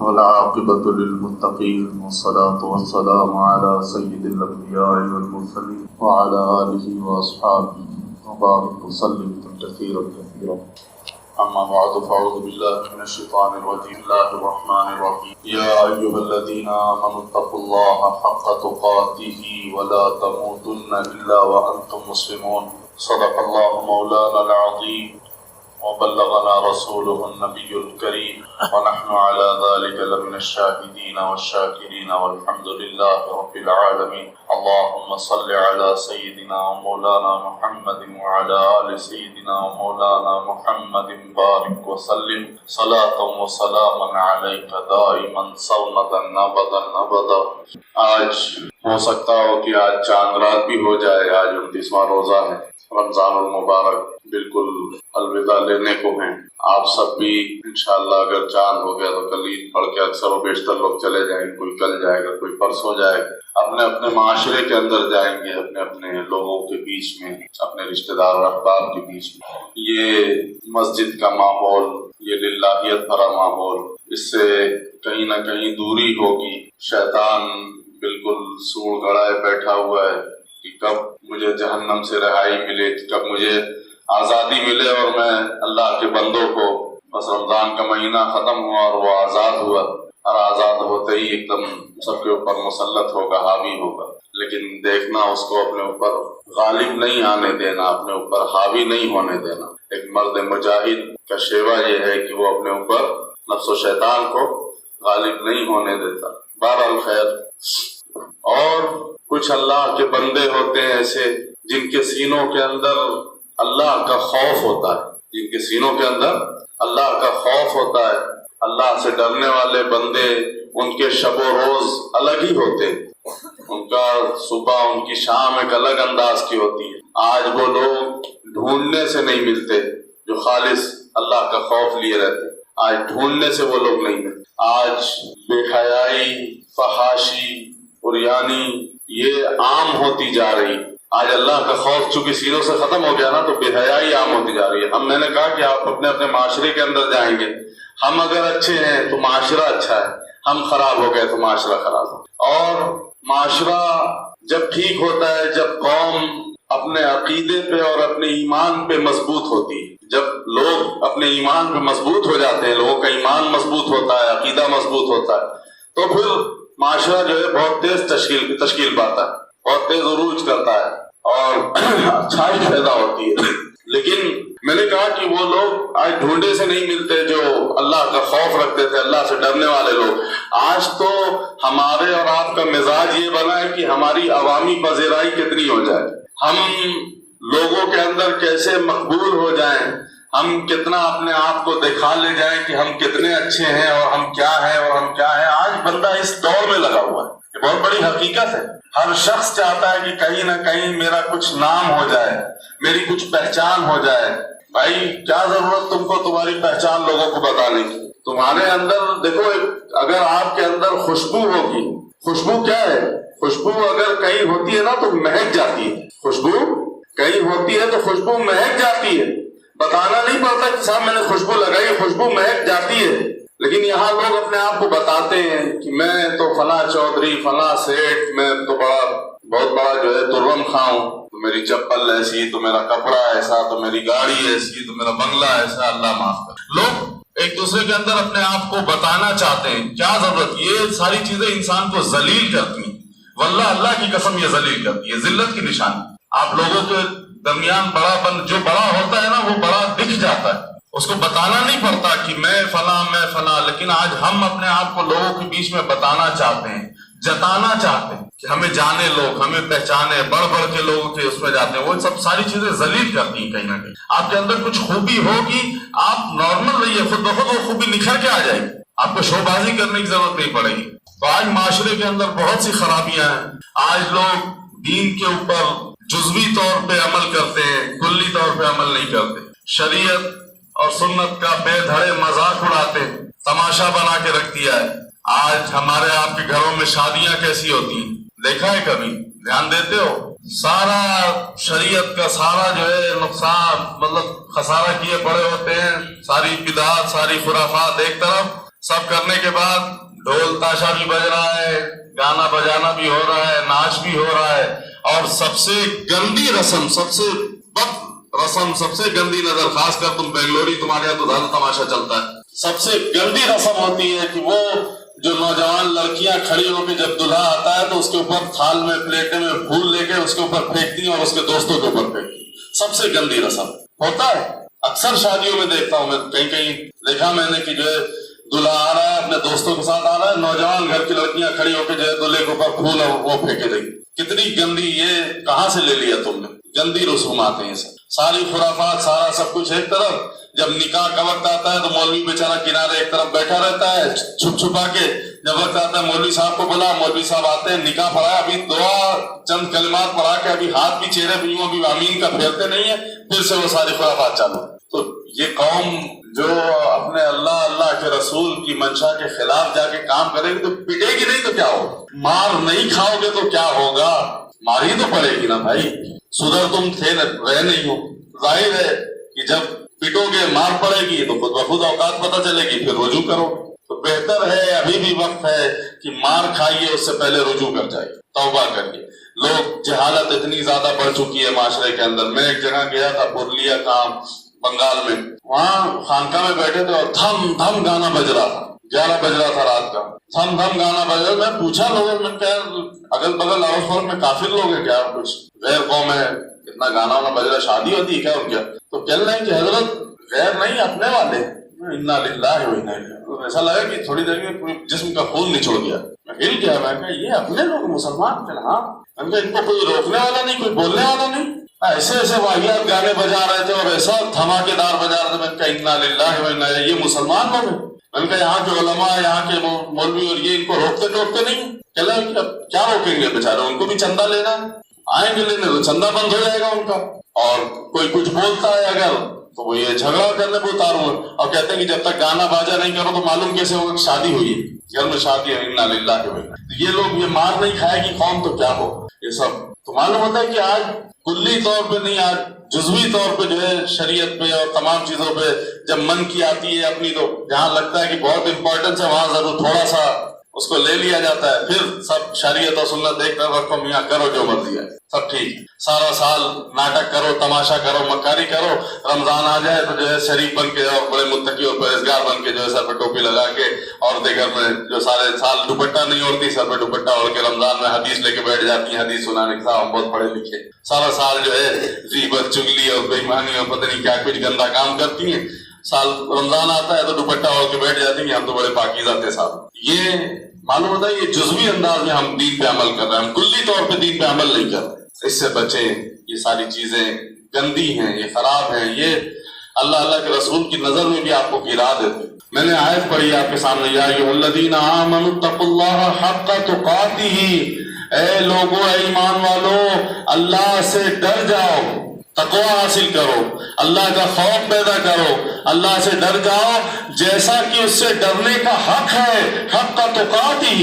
والعاقبة للمتقين والصلاة والسلام على سيد الأنبياء والمرسلين وعلى آله وأصحابه وبارك وسلم كثيرا كثيرا. أما بعد فأعوذ بالله من الشيطان الرجيم. بسم الله الرحمن الرحيم. يا أيها الذين آمنوا اتقوا الله حق تقاته ولا تموتن إلا وأنتم مسلمون. صدق الله مولانا العظيم وبلغنا رسوله النبي الكريم ونحن على ذلك لمن الشاهدين والشاكرين والحمد لله رب العالمين. اللهم صل على سيدنا ومولانا محمد وعلى آل سيدنا ومولانا محمد بارك وسلم صلاة وسلاما عليك دائما سرمدا أبدا أبدا. آج ہو سکتا ہو کہ آج چاند رات بھی ہو جائے. آج 29واں روزہ ہے. رمضان المبارک بالکل الوداع لینے کو ہیں. آپ سب بھی انشاءاللہ اگر چاند ہو گیا تو کل عید پڑھ کے اکثر و بیشتر لوگ چلے جائیں گے. کوئی کل جائے گا, کوئی پرسوں جائے گا. اپنے اپنے معاشرے کے اندر جائیں گے, اپنے اپنے لوگوں کے بیچ میں, اپنے رشتہ دار اور احباب کے بیچ میں. یہ مسجد کا ماحول, یہ للہیت بھرا ماحول, اس سے کہیں نہ کہیں دوری ہوگی. شیطان بالکل سوڑ گڑائے بیٹھا ہوا ہے کہ کب مجھے جہنم سے رہائی ملے, کب مجھے آزادی ملے اور میں اللہ کے بندوں کو, بس رمضان کا مہینہ ختم ہوا اور وہ آزاد ہوا, اور آزاد ہوتے ہی ایک دم سب کے اوپر مسلط ہوگا, حاوی ہوگا. لیکن دیکھنا, اس کو اپنے اوپر غالب نہیں آنے دینا, اپنے اوپر حاوی نہیں ہونے دینا. ایک مرد مجاہد کا شیوا یہ ہے کہ وہ اپنے اوپر نفس و شیطان کو غالب نہیں ہونے دیتا. بہرحال خیر. اور کچھ اللہ کے بندے ہوتے ہیں ایسے جن کے سینوں کے اندر اللہ کا خوف ہوتا ہے, جن کے سینوں کے اندر اللہ کا خوف ہوتا ہے. اللہ سے ڈرنے والے بندے, ان کے شب و روز الگ ہی ہوتے ہیں. ان کا صبح, ان کی شام ایک الگ انداز کی ہوتی ہے. آج وہ لوگ ڈھونڈنے سے نہیں ملتے جو خالص اللہ کا خوف لیے رہتے. آج ڈھونڈنے سے وہ لوگ نہیں ملتے. آج بے حیائی, فحاشی, عریانی یہ عام ہوتی جا رہی. آج اللہ کا خوف چونکہ سینوں سے ختم ہو گیا نا, تو بے حیائی عام ہوتی جا رہی ہے. میں نے کہا کہ آپ اپنے اپنے معاشرے کے اندر جائیں گے. ہم اگر اچھے ہیں تو معاشرہ اچھا ہے, ہم خراب ہو گئے تو معاشرہ خراب ہو. اور معاشرہ جب ٹھیک ہوتا ہے جب قوم اپنے عقیدے پہ اور اپنے ایمان پہ مضبوط ہوتی ہے. جب لوگ اپنے ایمان پہ مضبوط ہو جاتے ہیں, لوگوں کا ایمان مضبوط ہوتا ہے, عقیدہ مضبوط ہوتا ہے, تو پھر معاشرہ جو ہے بہت تیز تشکیل پاتا ہے, بہت تیز عروج کرتا ہے اور اچھائی پیدا ہوتی ہے. لیکن میں نے کہا کہ وہ لوگ آج ڈھونڈے سے نہیں ملتے جو اللہ کا خوف رکھتے تھے, اللہ سے ڈرنے والے لوگ. آج تو ہمارے اور آپ کا مزاج یہ بنا ہے کہ ہماری عوامی پذیرائی کتنی ہو جائے, ہم لوگوں کے اندر کیسے مقبول ہو جائیں, ہم کتنا اپنے آپ کو دکھا لے جائیں کہ ہم کتنے اچھے ہیں اور ہم کیا ہیں اور ہم کیا ہیں. آج بندہ اس دور میں لگا ہوا ہے. یہ بہت بڑی حقیقت ہے. ہر شخص چاہتا ہے کہ کہیں نہ کہیں میرا کچھ نام ہو جائے, میری کچھ پہچان ہو جائے. بھائی کیا ضرورت تم کو تمہاری پہچان لوگوں کو بتانے کی؟ تمہارے اندر دیکھو, اگر آپ کے اندر خوشبو ہوگی, خوشبو کیا ہے, خوشبو اگر کہیں ہوتی ہے نا تو مہک جاتی ہے. خوشبو کہیں ہوتی ہے تو خوشبو مہک جاتی ہے. بتانا نہیں پڑتا کہ صاحب میں نے خوشبو لگائی, خوشبو مہک جاتی ہے. لیکن یہاں لوگ اپنے آپ کو بتاتے ہیں کہ میں تو فلاں چودھری, فلاں سیٹھ, میں تو بہت بڑا جو ہے ترم خاں ہوں, تو میری چپل ایسی, تو میرا کپڑا ایسا, تو میری گاڑی ایسی, تو میرا بنگلہ ایسا. اللہ معاف کر. لوگ ایک دوسرے کے اندر اپنے آپ کو بتانا چاہتے ہیں. کیا ضرورت؟ یہ ساری چیزیں انسان کو ذلیل کرتی ہیں. واللہ اللہ کی قسم یہ ذلیل کرتی ہے, ذلت کی نشانی. آپ لوگوں کے درمیان جو بڑا ہوتا ہے نا وہ بڑا دکھ جاتا ہے, اس کو بتانا نہیں پڑتا کہ میں فلاں. لیکن آج ہم اپنے آپ کو لوگوں کے بیچ میں بتانا چاہتے ہیں, جتانا چاہتے ہیں کہ ہمیں جانے لوگ, ہمیں پہچانے, بڑھ کے لوگوں کے اس میں جاتے ہیں. وہ سب ساری چیزیں ذلیل کرتی ہیں. کہیں نہ کہیں آپ کے اندر کچھ خوبی ہوگی, آپ نارمل رہیے, خود بخود وہ خوبی نکھر کے آ جائے گی. آپ کو شو بازی کرنے کی ضرورت نہیں پڑے گی. تو آج معاشرے کے اندر بہت سی خرابیاں ہیں. آج لوگ دین کے اوپر جزوی طور پہ عمل کرتے ہیں, کلی طور پہ عمل نہیں کرتے. شریعت اور سنت کا بے دھڑے مذاق اڑاتے, تماشا بنا کے رکھ دیا ہے. آج ہمارے آپ کے گھروں میں شادیاں کیسی ہوتی ہیں, دیکھا ہے کبھی؟ دھیان دیتے ہو؟ سارا شریعت کا سارا جو ہے نقصان, مطلب خسارہ کیے پڑے ہوتے ہیں. ساری بدعات, ساری خرافات ایک طرف, سب کرنے کے بعد ڈھول تاشا بھی بج رہا ہے، گانا بجانا بھی ہو رہا ہے، ناچ بھی ہو رہا ہے، اور سب سے گندی رسم، سب سے بد رسم، سب سے گندی نظر، خاص کر تم بنگلوری، تمہارے یہاں تو زیادہ تماشا چلتا ہے، سب سے گندی رسم ہوتی ہے کہ وہ جو نوجوان لڑکیاں کھڑی ہو کے جب دلہا آتا ہے تو اس کے اوپر تھال میں پلیٹیں میں پھول لے کے اس کے اوپر پھینکتی ہیں اور اس کے دوستوں کے اوپر پھینکتی ہیں۔ سب سے گندی رسم ہوتا ہے، اکثر شادیوں میں دیکھتا ہوں میں، کہیں کہیں دیکھا میں نے کہ جو ہے دلہا آ رہا ہے اپنے دوستوں کے ساتھ آ رہا ہے، نوجوان گھر کی لڑکیاں کھڑی ہو کے جو ہے دلہے کے اوپر پھول اور وہ پھینکے دیں گی۔ کتنی گندی، یہ کہاں سے لے لیا تم نے؟ گندی رسومات ہیں یہ سب، ساری خرافات، سارا سب کچھ ایک طرف، جب نکاح کا وقت آتا ہے تو مولوی بیچارہ کنارے ایک طرف بیٹھا رہتا ہے چھپ چھپا کے، جب وقت آتا ہے مولوی صاحب کو بلا، مولوی صاحب آتے ہیں، نکاح پڑھا، ابھی دعا چند کلمات پڑھا کے ابھی ہاتھ بھی چہرے پہ یوں ابھی آمین کا پھیرتے نہیں ہے، پھر سے وہ ساری خرافات چالو۔ تو یہ قوم جو اپنے اللہ کے رسول کی منشا کے خلاف جا کے کام کرے گی تو پٹے گی نہیں تو کیا ہوگا؟ مار نہیں کھاؤ گے تو کیا ہوگا؟ مار ہی تو پڑے گی نا بھائی، سدھر تم تھے رہے نہیں ہو، ظاہر ہے کہ جب پٹو گے مار پڑے گی تو خود بخود اوقات پتہ چلے گی، پھر رجوع کرو۔ تو بہتر ہے، ابھی بھی وقت ہے کہ مار کھائیے، اس سے پہلے رجوع کر جائیے، توبہ کریے۔ لوگ جہالت اتنی زیادہ بڑھ چکی ہے معاشرے کے اندر۔ میں ایک جگہ گیا تھا، پورنیا کام بنگال میں، وہاں خانقاہ میں بیٹھے تھے اور دھم دھم گانا بج رہا تھا، 11 بج رہا تھا رات کا، دھم دھم گانا بج رہا۔ میں پوچھا لوگوں میں، کیا اگل بغل اڑوس پڑوس میں کافر لوگ ہیں کیا، کچھ غیر قوم ہے، اتنا گانا وانا بج رہا، شادی ہوتی ہے کیا ان کا؟ تو کہہ رہے ہیں کہ حضرت غیر نہیں، اپنے والے۔ انا للہ و انا الیہ، ایسا لگا کہ تھوڑی دیر میں پورے جسم کا خون نچوڑ گیا، میں ہل گیا۔ میں کہا یہ اپنے لوگ مسلمان تھے؟ ہاں۔ میں کہا ان کو کوئی روکنے والا نہیں، کوئی بولنے والا نہیں؟ ایسے ایسے واحد گانے بجا رہے تھے اور ایسا دھماکے دار بجا رہے تھے۔ میں کہا انا للہ و انا الیہ، یہ مسلمان لوگ ہیں؟ میں نے کہا یہاں کے علماء، یہاں کے مولوی اور یہ ان کو روکتے ٹوکتے نہیں؟ کہہ رہے ہیں کہ کیا روکیں گے بیچارے، ان کو بھی چندہ لینا، آئیں گے لینے تو چندہ بند ہو جائے گا ان کا، اور کوئی کچھ بولتا ہے اگر تو وہ یہ جھگڑا کرنے پہ اتار ہوئے اور کہتے ہیں کہ جب تک گانا باجا نہیں کرو تو معلوم کیسے ہوگا کہ شادی ہوئی ہے، گھر میں شادی ہے۔ انا للہ و انا الیہ۔ یہ لوگ یہ مار نہیں کھائے گی قوم تو کیا ہو؟ یہ سب تو معلوم ہوتا ہے کہ آج کلی طور پہ نہیں، آج جزوی طور پہ جو ہے شریعت پہ اور تمام چیزوں پہ جب من کی آتی ہے اپنی، تو جہاں لگتا ہے کہ بہت امپورٹنس ہے وہاں ضرور تھوڑا سا اس کو لے لیا جاتا ہے، پھر سب شریعت اور سنت دیکھ کر رکھو، میاں کرو جو مرضی ہے، سب ٹھیک۔ سارا سال ناٹک کرو، تماشا کرو، مکاری کرو، رمضان آ جائے تو جو ہے شریف بن کے اور بڑے متقی اور پرہیزگار بن کے جو ہے سر پہ ٹوپی لگا کے، عورتیں گھر میں جو سارے سال دوپٹہ نہیں اوڑھتی، سر پہ دوپٹہ اوڑھ کے رمضان میں حدیث لے کے بیٹھ جاتی ہیں، حدیث سنانے کے ساتھ ہم بہت پڑھے لکھے، سارا سال جو ہے غیبت، چگلی اور بے ایمانی اور پتہ نہیں کیا کچھ گندا کام کرتی ہیں، سال رمضان آتا ہے تو دوپٹہ اوڑھ کے بیٹھ جاتی ہیں، ہم تو بڑے پاکیزہ تھے صاحب۔ یہ معلوم ہوتا ہے یہ جزوی انداز میں ہم دین پہ عمل کر رہے ہیں، ہم کلی طور پہ دین پہ عمل نہیں کر رہے۔ اس سے بچیں، یہ ساری چیزیں گندی ہیں، یہ خراب ہیں، یہ اللہ کے رسول کی نظر میں بھی آپ کو گرا دیتے۔ میں نے آیت پڑھی آپ کے سامنے، یا ایھا الذین آمنوا اتقوا اللہ حق تقاتہ، اے لوگو، اے ایمان والو، اللہ سے ڈر جاؤ، تقوی حاصل کرو، اللہ کا خوف پیدا کرو، اللہ سے ڈر جاؤ جیسا کہ اس سے ڈرنے کا حق ہے، حق تقاتہ۔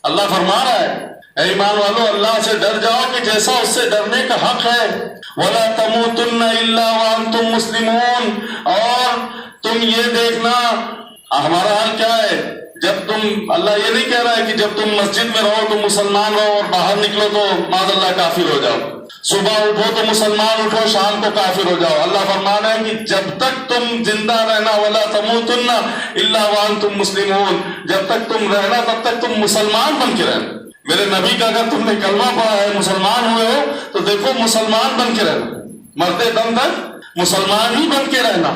اللہ فرما رہا ہے اے ایمان والو اللہ سے ڈر جاؤ کہ جیسا اس سے ڈرنے کا حق ہے۔ وَلَا تَمُوتُنَّ إِلَّا وَأَنْتُمْ مُسْلِمُونَ، اور تم یہ دیکھنا ہمارا حال کیا ہے، جب تم، اللہ یہ نہیں کہہ رہا ہے کہ جب تم مسجد میں رہو تو مسلمان رہو اور باہر نکلو تو معاذ اللہ کافر ہو جاؤ، صبح اٹھو تو مسلمان اٹھو، شام کو کافر ہو جاؤ۔ اللہ فرما رہے ہیں کہ جب تک تم زندہ رہنا، وَلَا تَمُوتُنَّ إِلَّا وَأَنْتُمْ مُسْلِمُونَ، جب تک تم رہنا تب تک تم مسلمان بن کے رہنا۔ میرے نبی کا اگر تم نے کلمہ پڑھا ہے، مسلمان ہوئے ہو، تو دیکھو مسلمان بن کے رہنا، مرتے دم تک مسلمان ہی بن کے رہنا۔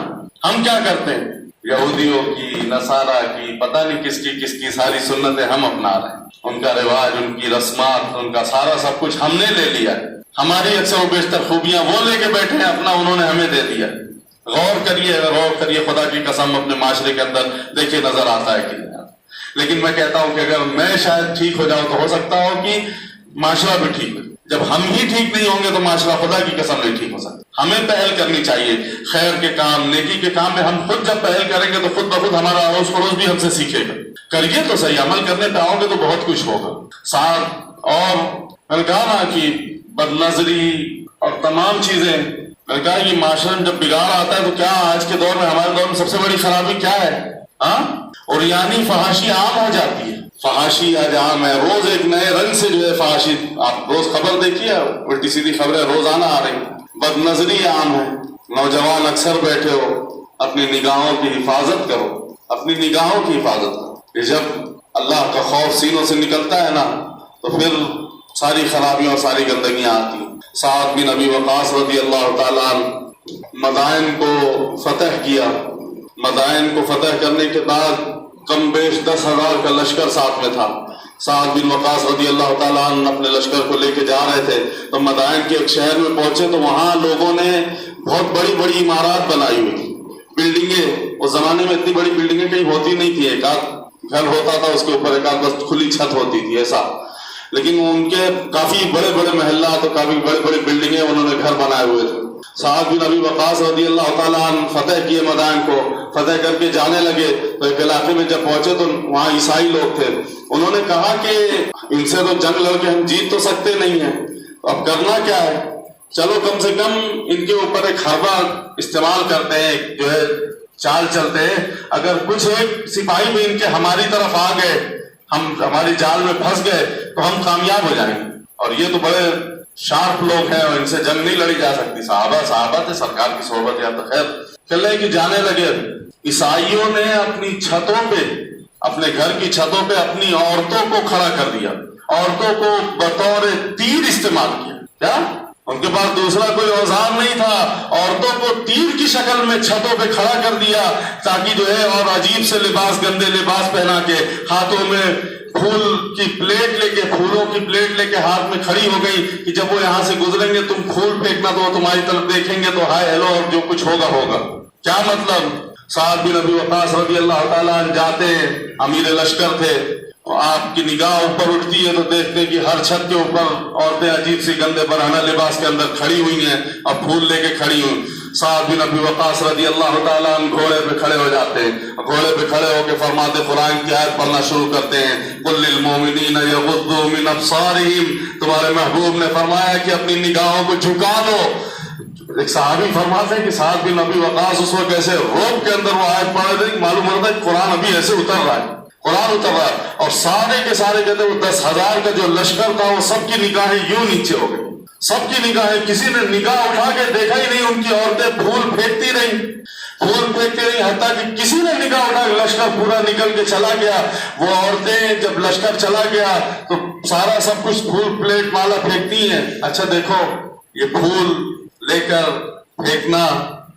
ہم کیا کرتے ہیں؟ یہودیوں کی، نصارہ کی، پتہ نہیں کس کی ساری سنتیں ہم اپنا رہے ہیں، ان کا رواج، ان کی رسمات، ان کا سارا سب کچھ ہم نے لے لیا ہے، ہماری اکثر و بیشتر خوبیاں وہ لے کے بیٹھے ہیں، اپنا انہوں نے ہمیں دے دیا۔ غور کریے خدا کی قسم، اپنے معاشرے کے اندر دیکھیے نظر آتا ہے کہ نہیں۔ لیکن میں کہتا ہوں کہ اگر میں شاید ٹھیک ہو جاؤں تو ہو سکتا ہو کہ معاشرہ بھی ٹھیک ہو۔ جب ہم ہی ٹھیک نہیں ہوں گے تو معاشرہ خدا کی قسم نہیں ٹھیک ہو سکتا۔ ہمیں پہل کرنی چاہیے خیر کے کام، نیکی کے کام میں۔ ہم خود جب پہل کریں گے تو خود بخود ہمارا اڑوس پڑوس بھی ہم سے سیکھے گا۔ کریے تو صحیح، عمل کرنے پہ آؤ گے تو بہت کچھ ہوگا ساتھ۔ اور میں نے کہا نا کہ بد نظری اور تمام چیزیں، میں نے کہا کہ معاشرے میں جب بگاڑ آتا ہے تو کیا آج کے دور میں، ہمارے دور میں سب سے بڑی خرابی کیا ہے؟ ہاں، اور یعنی فحاشی عام ہو جاتی ہے. فحاشی آج عام ہے، روز ایک نئے رنگ سے جو ہے فحاشی. آپ روز خبر دیکھیے، الٹی سیدھی خبریں روزانہ آ رہی. بد نظری عام ہے. نوجوان اکثر بیٹھے ہو، اپنی نگاہوں کی حفاظت کرو، اپنی نگاہوں کی حفاظت کرو. کہ جب اللہ کا خوف سینوں سے نکلتا ہے نا تو پھر ساری خرابیاں اور ساری گندگیاں آتی ہیں. سعد بن ابی وقاص رضی اللہ تعالیٰ عنہ مدائن کو فتح کیا. مدائن کو فتح کرنے کے بعد کم بیش 10,000 کا لشکر ساتھ میں تھا. سعد بن وقاص رضی اللہ تعالیٰ عنہ اپنے لشکر کو لے کے جا رہے تھے تو مدائن کے ایک شہر میں پہنچے تو وہاں لوگوں نے بہت بڑی بڑی عمارات بنائی ہوئی تھی، بلڈنگیں. اس زمانے میں اتنی بڑی بلڈنگیں کہیں ہوتی نہیں تھی، ایک آدھ گھر ہوتا تھا، اس کے اوپر ایک آدھ بس کھلی چھت ہوتی تھی ایسا. لیکن ان کے کافی بڑے بڑے محلات اور کافی بڑے بڑے بلڈنگیں انہوں نے گھر بنائے ہوئے تھے. سعد بن ابی وقاص رضی اللہ تعالیٰ عنہ فتح کیے مدائن کو. فتح کر کے جانے لگے تو ایک علاقے میں جب پہنچے تو وہاں عیسائی لوگ تھے. انہوں نے کہا کہ ان سے تو جنگ لڑ کے ہم جیت تو سکتے نہیں ہیں، اب کرنا کیا ہے؟ چلو کم سے کم ان کے اوپر ایک حربہ استعمال کرتے ہیں، جو ہے چال چلتے ہیں. اگر کچھ ایک سپاہی بھی ان کے ہماری طرف آ گئے، ہم ہماری جال میں پھنس گئے تو ہم کامیاب ہو جائیں گے. اور یہ تو بڑے شارپ لوگ ہیں اور ان سے جنگ نہیں لڑی جا سکتی. صحابہ تھے، سرکار کی صحبت یا تو خیر. چلے کہ جانے لگے. عیسائیوں نے اپنی چھتوں پہ، اپنے گھر کی چھتوں پہ اپنی عورتوں کو کھڑا کر دیا، عورتوں کو بطور تیر استعمال کیا. کیا ان کے پاس دوسرا کوئی اوزار نہیں تھا، عورتوں کو تیر کی شکل میں چھتوں پہ کھڑا کر دیا تاکہ جو ہے، اور عجیب سے لباس، گندے لباس پہنا کے، ہاتھوں میں پھول کی پلیٹ لے کے، پھولوں کی پلیٹ لے کے ہاتھ میں کھڑی ہو گئی کہ جب وہ یہاں سے گزریں گے تم پھول پھینکنا تو وہ تمہاری طرف دیکھیں گے تو ہائے ہیلو اور جو کچھ ہوگا ہوگا. کیا مطلب؟ سعد بن ابی وقاص رضی اللہ تعالیٰ عنہ جاتے ہیں، امیر لشکر تھے. آپ کی نگاہ اوپر اٹھتی ہے تو دیکھتے کہ ہر چھت کے اوپر عورتیں عجیب سی گندے برہنہ لباس کے اندر کھڑی ہوئی ہیں اور پھول لے کے کھڑی ہوئی. سعد بن ابی وقاص رضی اللہ تعالیٰ عنہ گھوڑے پہ کھڑے ہو جاتے ہیں. گھوڑے پہ کھڑے ہو کے فرماتے، قرآن کی آیت پڑھنا شروع کرتے ہیں. قل للمؤمنین یغضوا من ابصارہم، تمہارے محبوب نے فرمایا کہ اپنی نگاہوں کو جھکا دو. ایک صحابی فرماتے ہیں کہ سعد بن ابی وقاص اس وقت ایسے روب کے اندر وہ آیت پڑھ رہے تھے، معلوم ہوتا ہے قرآن ابھی ایسے اتر رہا ہے، قرآن اتر رہا ہے. اور سارے کے سارے کہتے ہیں وہ 10,000 کا جو لشکر تھا وہ سب کی نگاہیں یوں نیچے ہو گئی. سب کی نگاہیں، کسی نے نگاہ اٹھا کے دیکھا ہی نہیں. ان کی عورتیں پھول پھینکتی رہی حتیٰ کہ کسی نے نگاہ اٹھا کے لشکر پورا نکل کے چلا گیا. وہ عورتیں جب لشکر چلا گیا تو سارا سب کچھ پھول پلیٹ مالا پھینکتی ہیں. اچھا دیکھو یہ پھول لے کر پھینکنا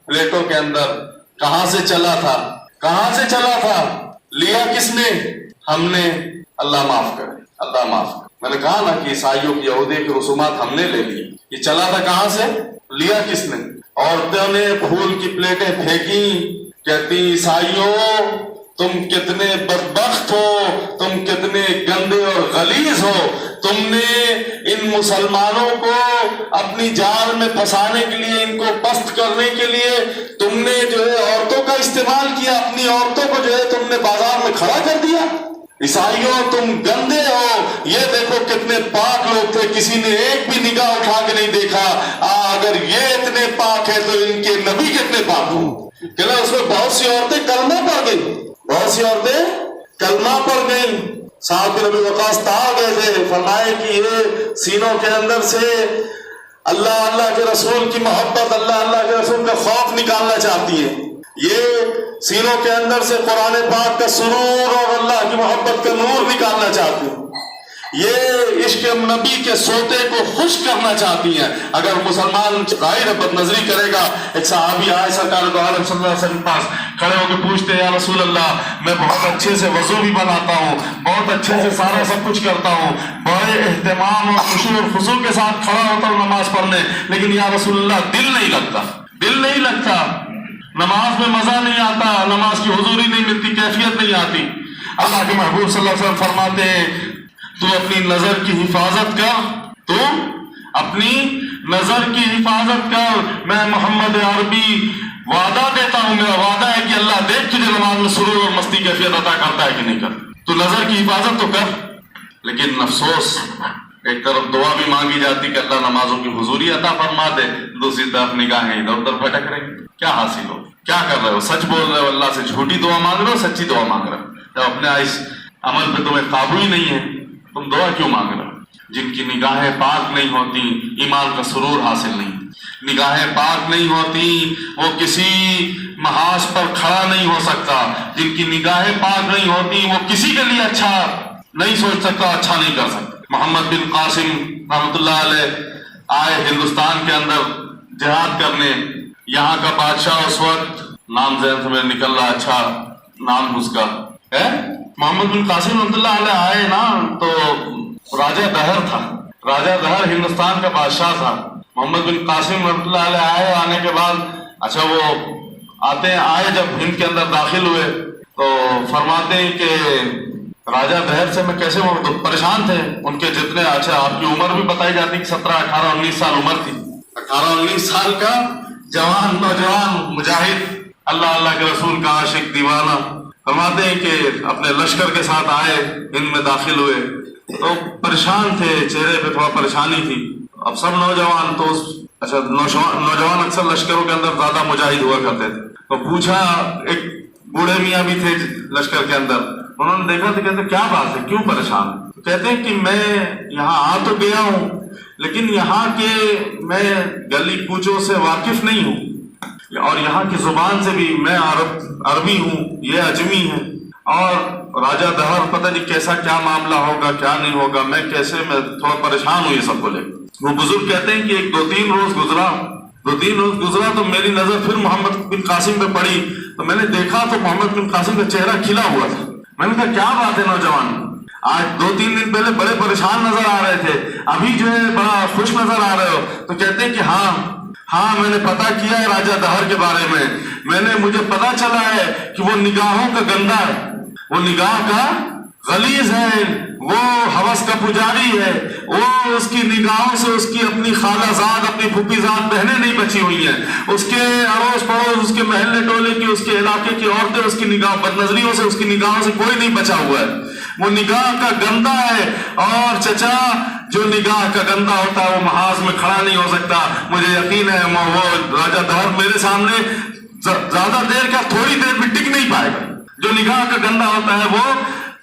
پلیٹوں کے اندر کہاں سے چلا تھا؟ کہاں سے چلا تھا؟ لیا کس نے؟ ہم نے. اللہ معاف کرے، اللہ معاف کرے. میں نے کہا نا کہ عیسائیوں کی، یہودی کی رسومات ہم نے لے لی. یہ چلا تھا کہاں سے؟ لیا کس نے؟ عورتوں نے پھول کی پلیٹیں پھینکی. کہتی عیسائیوں تم کتنے بدبخت ہو، تم کتنے گندے اور غلیظ ہو. تم نے ان مسلمانوں کو اپنی جال میں پھنسانے کے لیے، ان کو پست کرنے کے لیے تم نے جو ہے عورتوں کا استعمال کیا. اپنی عورتوں کو جو ہے تم نے بازار میں کھڑا کر دیا. عیسائیوں تم گندے ہو. یہ دیکھو کتنے پاک لوگ تھے، کسی نے ایک بھی نگاہ اٹھا کے نہیں دیکھا. اگر یہ اتنے پاک ہے تو ان کے نبی کتنے پاک ہوں. کہ اس میں بہت سی عورتیں کلمہ پڑھ گئی، بہت سی عورتیں کلمہ پڑھ گئی. سعد بن ابی وقاص تار گئے تھے. فرمائے کہ یہ سینوں کے اندر سے اللہ کے رسول کی محبت، اللہ کے رسول کا خوف نکالنا چاہتی ہیں. یہ سینوں کے اندر سے قرآن پاک کا سرور اور اللہ کی محبت کا نور نکالنا چاہتی ہیں. یہ عشق نبی کے سوتے کو خوش کرنا چاہتی ہیں. اگر مسلمان ظاہر بد نظری کرے گا. ایک صحابی آئے سرکار دو عالم صلی اللہ علیہ وسلم پاس کھڑے ہو کے پوچھتے ہیں، یا رسول اللہ میں بہت اچھے سے وضو بھی بناتا ہوں، بہت اچھے سے سارا سب کچھ کرتا ہوں، بڑے اہتمام اور خشوع اور خضوع کے ساتھ کھڑا ہوتا ہوں نماز پڑھنے، لیکن یا رسول اللہ دل نہیں لگتا، نماز میں مزہ نہیں آتا، نماز کی حضوری نہیں ملتی، کیفیت نہیں آتی. اللہ کے محبوب صلی اللہ علیہ وسلم فرماتے ہیں، تو اپنی نظر کی حفاظت کر، تو اپنی نظر کی حفاظت کر. میں محمد عربی وعدہ دیتا ہوں، میرا وعدہ ہے کہ اللہ دیکھ تجھے نماز میں سرور اور مستی کیفیت عطا کرتا ہے کہ نہیں کرتا. تو نظر کی حفاظت تو کر. لیکن افسوس، ایک طرف دعا بھی مانگی جاتی کہ اللہ نمازوں کی حضوری عطا فرما دے، دوسری طرف نگاہیں ادھر ادھر بھٹک رہی. کیا حاصل ہو؟ کیا کر رہے ہو؟ سچ بول رہے ہو اللہ سے، جھوٹی دعا مانگ رہے ہو سچی دعا مانگ رہے ہو؟ جب اپنے اس عمل پہ تمہیں قابو ہی نہیں ہے تم دعا کیوں مانگ رہے ہو؟ جن کی نگاہیں پاک نہیں ہوتی ایمان کا سرور حاصل نہیں، نگاہیں پاک نہیں ہوتی وہ کسی محاذ پر کھڑا نہیں ہو سکتا، جن کی نگاہیں پاک نہیں ہوتی وہ کسی کے لیے اچھا نہیں سوچ سکتا، اچھا نہیں کر سکتا۔ محمد بن قاسم رحمۃ اللہ علیہ آئے ہندوستان کے اندر جہاد کرنے، یہاں کا بادشاہ اس وقت نام ذہن سے میں نکل رہا، اچھا نام اس کا ہے محمد بن قاسم رحمۃ اللہ علیہ آئے نا تو راجہ دہر تھا، راجہ دہر ہندوستان کا بادشاہ تھا۔ محمد بن قاسم رحمۃ اللہ علیہ آئے، آنے کے بعد اچھا وہ آئے جب ہند کے اندر داخل ہوئے تو فرماتے ہیں کہ راجہ دہر سے میں کیسے وہ پریشان تھے، ان کے جتنے اچھا آپ کی عمر بھی بتائی جاتی کہ 17 18 19 سال عمر تھی، 18 19 سال کا جوان نوجوان مجاہد اللہ اللہ کے رسول کا عاشق دیوانہ، فرماتے ہیں کہ اپنے لشکر کے ساتھ آئے، ہند میں داخل ہوئے تو پریشان تھے، چہرے پہ تھوڑا پریشانی تھی۔ اب سب نوجوان تو اچھا نوجوان اکثر لشکروں کے اندر زیادہ مجاہد ہوا کرتے تھے، تو پوچھا، ایک بوڑھے میاں بھی تھے لشکر کے اندر، انہوں نے دیکھا تو کہتے کیا بات ہے، کیوں پریشان؟ کہتے ہیں کہ میں یہاں آ تو گیا ہوں لیکن یہاں کے میں گلی کوچوں سے واقف نہیں ہوں، اور یہاں کی زبان سے بھی میں عربی ہوں، یہ اجمی ہے، اور راجہ دہر پتہ نہیں کیسا کیا معاملہ ہوگا کیا نہیں ہوگا، میں تھوڑا پریشان ہوں یہ سب کو لے۔ وہ بزرگ کہتے ہیں کہ ایک دو تین روز گزرا تو میری نظر پھر محمد بن قاسم پہ پڑی تو میں نے دیکھا تو محمد بن قاسم کا چہرہ کھلا ہوا تھا۔ میں نے کہا کیا بات ہے نوجوان، آج 2-3 دن پہلے بڑے پریشان نظر آ رہے تھے، ابھی جو ہے بڑا خوش نظر آ رہے ہو؟ تو کہتے ہیں کہ ہاں میں نے پتا کیا ہے راجہ دہر کے بارے میں مجھے پتا چلا ہے کہ وہ نگاہوں کا گندا ہے، وہ نگاہ کا غلیظ ہے، وہ ہوس کا پجاری ہے، وہ اس کی نگاہوں سے اس کی اپنی خالہ زاد اپنی پھوپھی زاد بہنیں نہیں بچی ہوئی ہیں، اس کے اڑوس پڑوس اس کے محلے ٹولے کی اس کے علاقے کی عورتیں اس کی نگاہ بدنظریوں سے اس کی نگاہوں سے کوئی نہیں بچا ہوا ہے، وہ نگاہ کا گندا ہے۔ اور چچا جو نگاہ کا گندا ہوتا ہے وہ محاذ میں کھڑا نہیں ہو سکتا، مجھے یقین ہے وہ راجہ دہر میرے سامنے زیادہ دیر کا تھوڑی دیر بھی ٹک نہیں پائے گا۔ جو نگاہ کا گندا ہوتا ہے وہ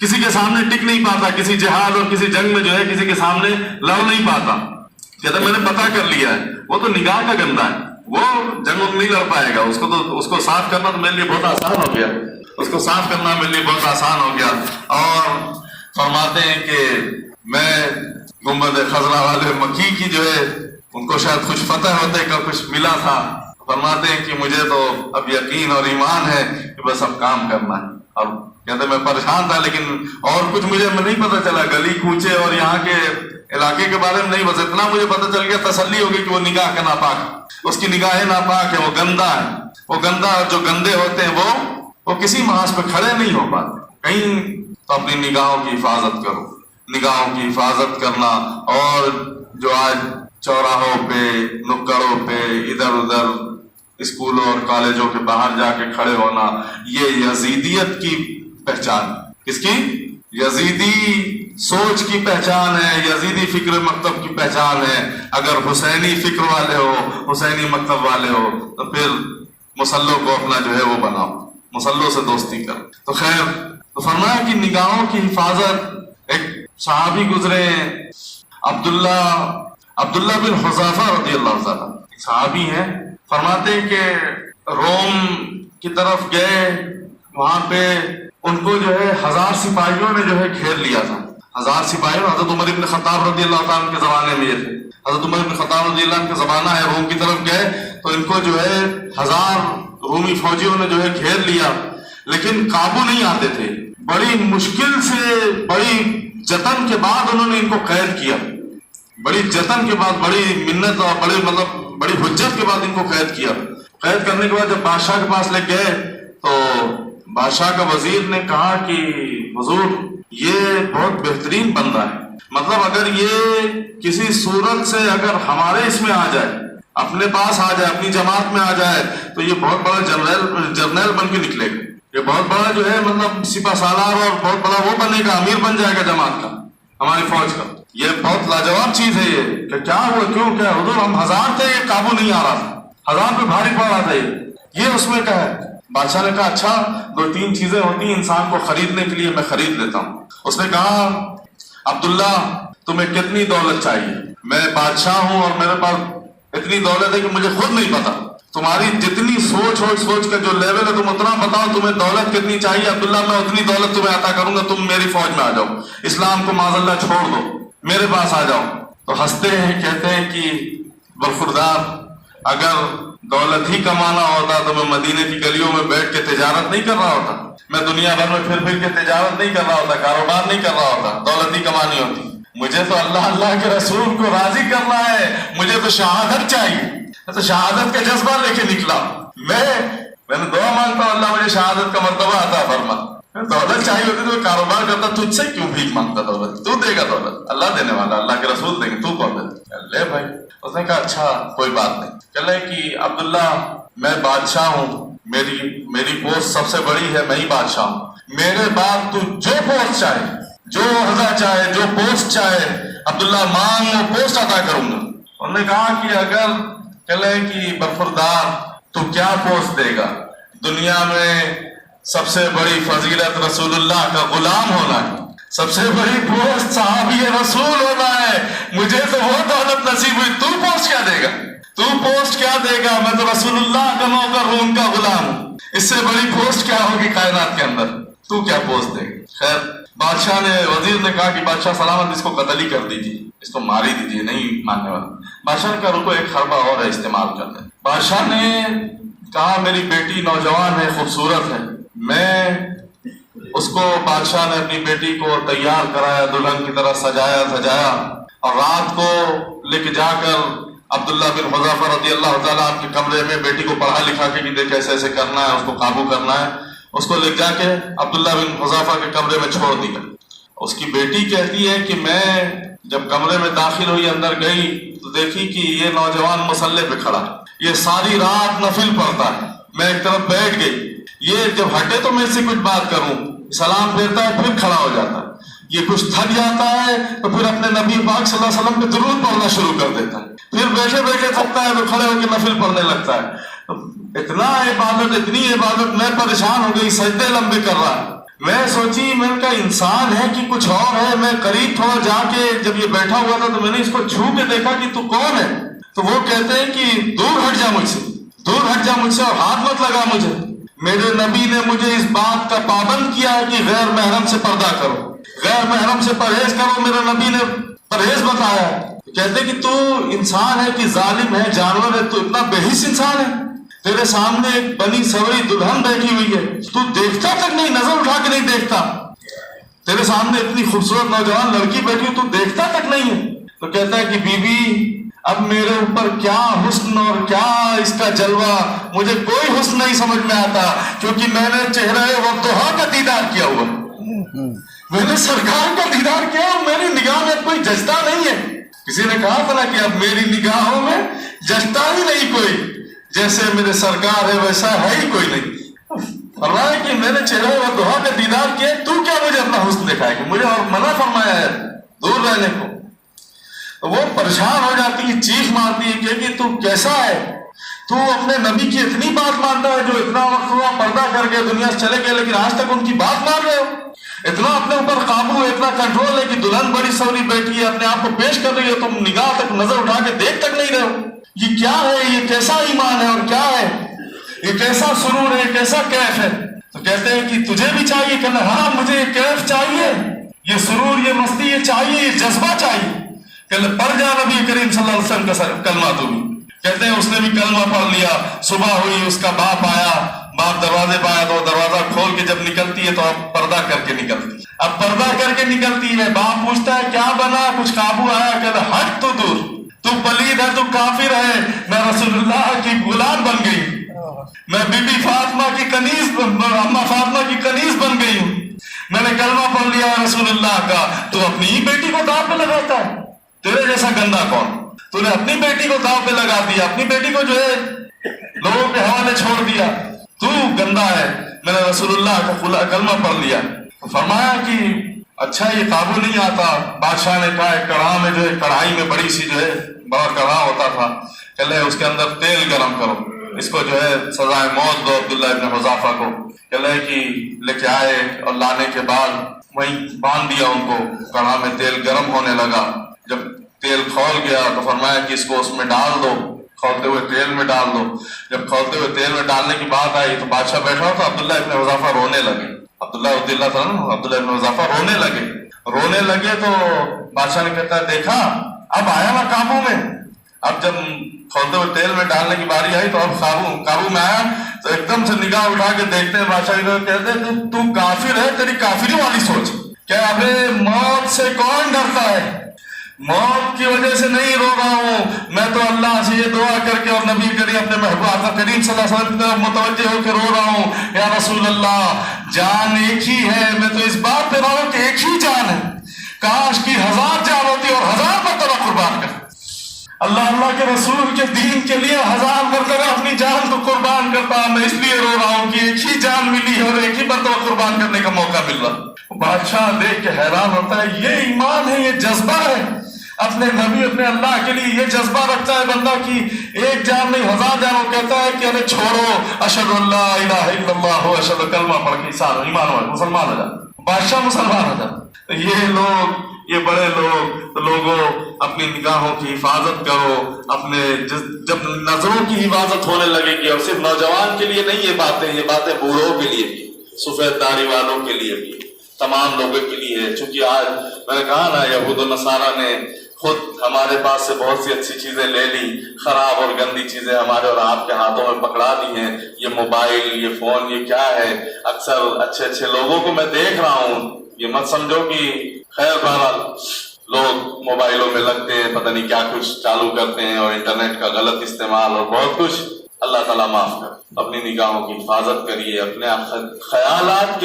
کسی کے سامنے ٹک نہیں پاتا، کسی جہاد اور کسی جنگ میں جو ہے کسی کے سامنے لڑ نہیں پاتا۔ کہتا میں نے پتا کر لیا ہے وہ تو نگاہ کا گندا ہے، وہ جنگ نہیں لڑ پائے گا، اس کو صاف کرنا تو میرے لیے بہت آسان ہو گیا، اس کو صاف کرنا میرے لیے بہت آسان ہو گیا۔ اور فرماتے ہیں کہ میں گنبد خضرا والے مکی کی جو ہے ان کو شاید کچھ فتح ہوتے کا کچھ ملا تھا، فرماتے ہیں کہ مجھے تو اب یقین اور ایمان ہے کہ بس اب کام کرنا ہے۔ اب کہتے میں پریشان تھا لیکن اور کچھ مجھے نہیں پتا چلا، گلی کوچے اور یہاں کے علاقے کے بارے میں نہیں، بس اتنا مجھے پتا چل گیا، تسلی ہو گئی کہ وہ نگاہ کا ناپاک، اس کی نگاہیں ناپاک ہے، وہ گندا ہے، وہ گندا، جو گندے ہوتے ہیں وہ کسی محاذ پہ کھڑے نہیں ہو پاتے۔ کہیں تو اپنی نگاہوں کی حفاظت کرو، نگاہوں کی حفاظت کرنا، اور جو آج چوراہوں پہ نکڑوں پہ ادھر ادھر اسکولوں اور کالجوں کے باہر جا کے کھڑے ہونا، یہ یزیدیت کی پہچان، کس کی؟ یزیدی سوچ کی پہچان ہے، یزیدی فکر مکتب کی پہچان ہے۔ اگر حسینی فکر والے ہو، حسینی مکتب والے ہو تو پھر مسلوں کو اپنا جو ہے وہ بناؤ، مسلوں سے دوستی کر۔ تو خیر، تو فرمایا کہ نگاہوں کی حفاظت۔ ایک صحابی گزرے عبداللہ بن حذافہ رضی اللہ تعالیٰ، صحابی ہیں، فرماتے ہیں کہ روم کی طرف گئے، وہاں پہ ان کو جو ہے 1000 سپاہیوں نے جو ہے گھیر لیا تھا۔ 1000 سپاہیوں، حضرت عمر بن خطاب رضی اللہ تعالیٰ کے زمانے میں یہ تھے، حضرت عمر بن خطاب رضی اللہ عنہ کا زمانہ ہے، روم کی طرف گئے تو ان کو جو ہے 1000 رومی فوجیوں نے جو ہے گھیر لیا، لیکن قابو نہیں آتے تھے۔ بڑی مشکل سے، بڑی جتن کے بعد انہوں نے ان کو قید کیا، بڑی جتن کے بعد، بڑی منت اور بڑی حجت کے بعد ان کو قید کیا۔ قید کرنے کے بعد جب بادشاہ کے پاس لے گئے تو بادشاہ کا وزیر نے کہا کہ حضور یہ بہت بہترین بندہ ہے، مطلب اگر یہ کسی صورت سے اگر ہمارے اس میں آ جائے، اپنے پاس آ جائے، اپنی جماعت میں آ جائے تو یہ بہت بڑا جرنیل بن کے نکلے گا، یہ بہت بڑا جو ہے مطلب سپہ سالار اور بہت بڑا وہ بنے گا، امیر بن جائے گا جماعت کا، ہماری فوج کا۔ یہ بہت لاجواب چیز ہے یہ کہ کیا ہوا، کیوں، کیا حضور ہم 1000 تھے، یہ قابو نہیں آ رہا تھا، 1000 پہ بھاری پڑ رہا تھا یہ اس میں کا ہے. بادشاہ نے کہا اچھا 2-3 چیزیں ہوتی ہیں انسان کو خریدنے کے لیے، میں خرید لیتا ہوں. اس نے کہا عبداللہ تمہیں کتنی دولت چاہیے؟ میں بادشاہ ہوں اور میرے پاس اتنی دولت ہے کہ مجھے خود نہیں پتا. تمہاری جتنی سوچ ہو، سوچ کا جو لیول ہے تم اتنا بتاؤ تمہیں دولت کتنی چاہیے. عبداللہ میں اتنی دولت تمہیں عطا کروں گا، تم میری فوج میں آ جاؤ، اسلام کو معاذ اللہ چھوڑ دو، میرے پاس آ جاؤ. تو ہنستے ہیں، کہتے ہیں کہ برخوردار اگر دولت ہی کمانا ہوتا تو میں مدینے کی گلیوں میں بیٹھ کے تجارت نہیں کر رہا ہوتا، میں دنیا بھر میں پھر کے تجارت نہیں کر رہا ہوتا، کاروبار نہیں کر رہا ہوتا، دولت ہی کمانی ہوتی. مجھے تو اللہ کے رسول کو راضی کرنا ہے، مجھے تو شہادت چاہیے. تو شہادت کا جذبہ لے کے نکلا. میں نے دعا مانگتا ہوں اللہ مجھے شہادت کا مرتبہ عطا فرما. دولت چاہیے ہوتی تو کاروبار کرتا، تجھ سے کیوں بھیک مانگتا؟ دولت تو دے گا، دولت اللہ دینے والا، اللہ کے رسول دیں گے، تو کون دے؟ لے بھائی. اس نے کہا اچھا کوئی بات نہیں. چلے کہ عبداللہ میں بادشاہ ہوں، میری پوسٹ سب سے بڑی ہے، میں ہی بادشاہ ہوں. میرے بعد تو جو پوسٹ چاہے، جو عہدہ چاہے، جو پوسٹ چاہے عبداللہ مانگ، وہ پوسٹ عطا کروں گا. انہوں نے کہا کہ اگر چلے کہ برخوردار تو کیا پوسٹ دے گا؟ دنیا میں سب سے بڑی فضیلت رسول اللہ کا غلام ہونا ہے، سب سے بڑی پوسٹ صحابی رسول ہونا ہے. مجھے تو وہ دولت نصیب ہوئی، تو پوسٹ کیا دے گا؟ تو پوسٹ کیا دے گا؟ میں تو رسول اللہ کا نوکر ہوں، ان کا غلام ہوں. اس سے بڑی پوسٹ کیا ہوگی کائنات کے اندر؟ تو کیا پوسٹ دے گا؟ خیر بادشاہ نے، وزیر نے کہا کہ بادشاہ سلامت اس کو قتل ہی کر دیجیے، اس کو مار ہی دیجیے، نہیں ماننے والا. بادشاہ نے کہا رکو 1 خربہ اور ہے، استعمال کرتے ہیں. بادشاہ نے کہا میری بیٹی نوجوان ہے، خوبصورت ہے. میں اس کو، بادشاہ نے اپنی بیٹی کو تیار کرایا، دلہن کی طرح سجایا اور رات کو لے کے جا کر عبداللہ بن حذافہ رضی اللہ تعالیٰ عنہ کے کمرے میں بیٹی کو پڑھا لکھا کے کہ دیکھ ایسے ایسے کرنا ہے، اس کو قابو کرنا ہے. اس کو لے جا کے عبداللہ بن حذافہ کے کمرے میں چھوڑ دیا. اس کی بیٹی کہتی ہے کہ میں جب کمرے میں داخل ہوئی، اندر گئی تو دیکھی کہ یہ نوجوان مسلح پہ کھڑا، یہ ساری رات نفل پڑھتا ہے. میں ایک طرف بیٹھ گئی، یہ جب ہٹے تو میں اس سے کچھ بات کروں، سلام پھیرتا ہے پھر کھڑا ہو جاتا ہے. یہ کچھ تھک جاتا ہے تو پھر اپنے نبی پاک صلی اللہ علیہ وسلم پہ درود پڑھنا شروع کر دیتا ہے. پھر بیٹھے بیٹھے تھکتا ہے تو کھڑے ہو کے نفل پڑھنے لگتا ہے. اتنا عبادت، اتنی عبادت، میں پریشان ہو گئی، سجدے لمبے کر رہا ہے. میں سوچی میں کا انسان ہے کہ کچھ اور ہے. میں قریب تھوڑا جا کے، جب یہ بیٹھا ہوا تھا تو میں نے اس کو چھو کے دیکھا کہ تو کون ہے. تو وہ کہتے ہیں کہ دور ہٹ جا مجھ سے، دور ہٹ جا مجھ سے اور ہاتھ مت لگا مجھے. میرے نبی نے مجھے اس بات کا پابند کیا ہے کہ غیر محرم سے پردہ کرو، غیر محرم سے پرہیز کرو. میرے نبی نے پرہیز بتایا ہے. کہتے کہ تو انسان ہے کہ ظالم ہے، جانور ہے، تو اتنا بے حس انسان ہے. تیرے سامنے ایک بنی سوری دلہن بیٹھی ہوئی ہے، تو دیکھتا تک نہیں، نظر اٹھا کے نہیں دیکھتا. تیرے سامنے اتنی خوبصورت نوجوان لڑکی بیٹھی تو دیکھتا تک نہیں ہے. تو کہتا ہے کہ بی بی اب میرے اوپر کیا حسن اور کیا اس کا جلوہ، مجھے کوئی حسن نہیں سمجھ میں آتا، کیونکہ میں نے چہرہ وضحیٰ کا دیدار کیا ہوا، میں نے سرکار کا دیدار کیا اور میری نگاہ میں کوئی جچتا نہیں ہے. کسی نے کہا تھا نا کہ اب میری نگاہوں میں جچتا ہی نہیں کوئی، جیسے میرے سرکار ہے ویسا ہے ہی کوئی نہیں. فرمایا کہ میں نے چہرہ وضحیٰ کا دیدار کیا، تو کیا مجھے اپنا حسن دکھائے گی؟ مجھے اور منع فرمایا ہے دور رہنے کو. وہ پریشان ہو جاتی ہے، چیخ مارتی ہے کہ تو کیسا ہے؟ تو اپنے نبی کی اتنی بات مانتا ہے جو اتنا وقت ہوا پردہ کر کے دنیا سے چلے گئے، لیکن آج تک ان کی بات مان رہے ہو. اتنا اپنے اوپر قابو ہے، اتنا کنٹرول ہے کہ دلہن بڑی سوری بیٹھی ہے، اپنے آپ کو پیش کر رہی ہے، تم نگاہ تک نظر اٹھا کے دیکھ تک نہیں رہے ہو. یہ کیا ہے؟ یہ کیسا ایمان ہے اور کیا ہے؟ یہ کیسا سرور ہے؟ کیسا کیف ہے؟ تو کہتے ہیں کہ تجھے بھی چاہیے. کہ ہاں مجھے یہ کیف چاہیے، یہ سرور، یہ مستی، یہ چاہیے، یہ جذبہ چاہیے. کہ پڑھ جا نبی کریم صلی اللہ علیہ وسلم کا کلمہ. تو بھی کہتے ہیں اس نے بھی کلمہ پڑھ لیا. صبح ہوئی، اس کا باپ آیا، باپ دروازے پہ آیا تو دروازہ کھول کے جب نکلتی ہے تو اب پردہ کر کے نکلتی. اب پردہ کر کے نکلتی ہے، باپ پوچھتا ہے کیا بنا، کچھ قابو آیا؟ کہتا ہٹ تو دور، تو پلید ہے، تو کافر ہے، میں رسول اللہ کی غلام بن گئی، میں بی بی فاطمہ کی کنیز، اما فاطمہ کی کنیز بن گئی ہوں، میں نے کلمہ پڑھ لیا رسول اللہ کا. تو اپنی ہی بیٹی کو داؤ پہ لگاتا ہے. تیرے جیسا گندا کون؟ تو نے اپنی بیٹی کو داؤ پہ لگا دیا، اپنی بیٹی کو جو ہے لوگوں کے حوالے چھوڑ دیا. تو گندا ہے، میں نے رسول اللہ کا کلمہ پڑھ لیا. فرمایا کہ اچھا یہ قابو نہیں آتا. بادشاہ نے کہا کڑھا میں جو ہے، کڑھائی میں بڑی سی جو ہے بڑا کڑھا ہوتا تھا، کہ لے اس کے اندر تیل گرم کرو. اس کو جو ہے سزائے موت دو عبداللہ ابن حذافہ کو. گلے کی لے کے آئے اور لانے کے بعد وہیں باندھ دیا ان کو. کڑھا میں تیل گرم ہونے لگا. جب تیل کھول گیا تو فرمایا کہ اس کو اس میں ڈال دو، کھولتے ہوئے تیل میں ڈال دو. جب کھولتے ہوئے تیل میں ڈالنے کی بات آئی تو بادشاہ بیٹھا تو عبداللہ ابن حذافہ رونے لگے. عبداللہ ابن حذافہ رونے لگے تو بادشاہ نے کہتا ہے دیکھا اب آیا نا قابو میں. اب جب کھولتے ہوئے تیل میں ڈالنے کی باری آئی تو اب قابو میں آیا. تو ایک دم سے نگاہ اٹھا کے دیکھتے ہیں بادشاہ کو، کہتے ہیں تو کافر ہے، تیری کافری والی سوچ. کیا ابے موت سے کون ڈرتا ہے؟ موت کی وجہ سے نہیں رو رہا ہوں میں تو اللہ سے یہ دعا کر کے اور نبی کریم اپنے محبوب آقا کریم صلی اللہ علیہ وسلم کی طرف متوجہ ہو کے رو رہا ہوں، یا رسول اللہ جان ایک ہی ہے، میں تو اس بات پہ رہا ہوں کہ ایک ہی جان ہے، کاش کی 1000 جان ہوتی اور 1000 مرتبہ قربان کر. اللہ کے رسول کے دین کے لیے 1000 مرتبہ اپنی جان کو قربان کرتا. میں اس لیے رو رہا ہوں کہ ایک ہی جان ملی ہے اور ایک ہی مرتبہ قربان کرنے کا موقع مل رہا. بادشاہ دیکھ کے حیران ہوتا ہے. یہ ایمان ہے، یہ جذبہ ہے اپنے نبی اپنے اللہ کے لیے. یہ جذبہ رکھتا ہے بندہ کی ایک جان نہیں 1000 جان. وہ کہتا ہے کہ ارے چھوڑو، اشہد ان لا الہ الا اللہ اشہد، کلمہ پڑھ کے ایمان ہو مسلمان ہو جا. بادشاہ مسلمان ہو جا. یہ لوگ، یہ بڑے لوگ، لوگوں اپنی نگاہوں کی حفاظت کرو. اپنے جب نظروں کی حفاظت ہونے لگے گی، اور صرف نوجوان کے لیے نہیں یہ باتیں بوڑھوں کے لیے بھی، سفید داڑھی والوں کے لیے بھی، تمام لوگوں کے لیے ہے. چونکہ آج میں نے کہا نا یہود و نصارہ نے خود ہمارے پاس سے بہت سی اچھی چیزیں لے لی، خراب اور گندی چیزیں ہمارے اور آپ کے ہاتھوں میں پکڑا دی ہیں. یہ موبائل، یہ فون، یہ کیا ہے؟ اکثر اچھے لوگوں کو میں دیکھ رہا ہوں، یہ مت سمجھو کہ خیر بہرحال لوگ موبائلوں میں لگتے ہیں، پتہ نہیں کیا کچھ چالو کرتے ہیں، اور انٹرنیٹ کا غلط استعمال اور بہت کچھ. اللہ تعالیٰ معاف کر. اپنی نگاہوں کی حفاظت کریے، اپنے خیالات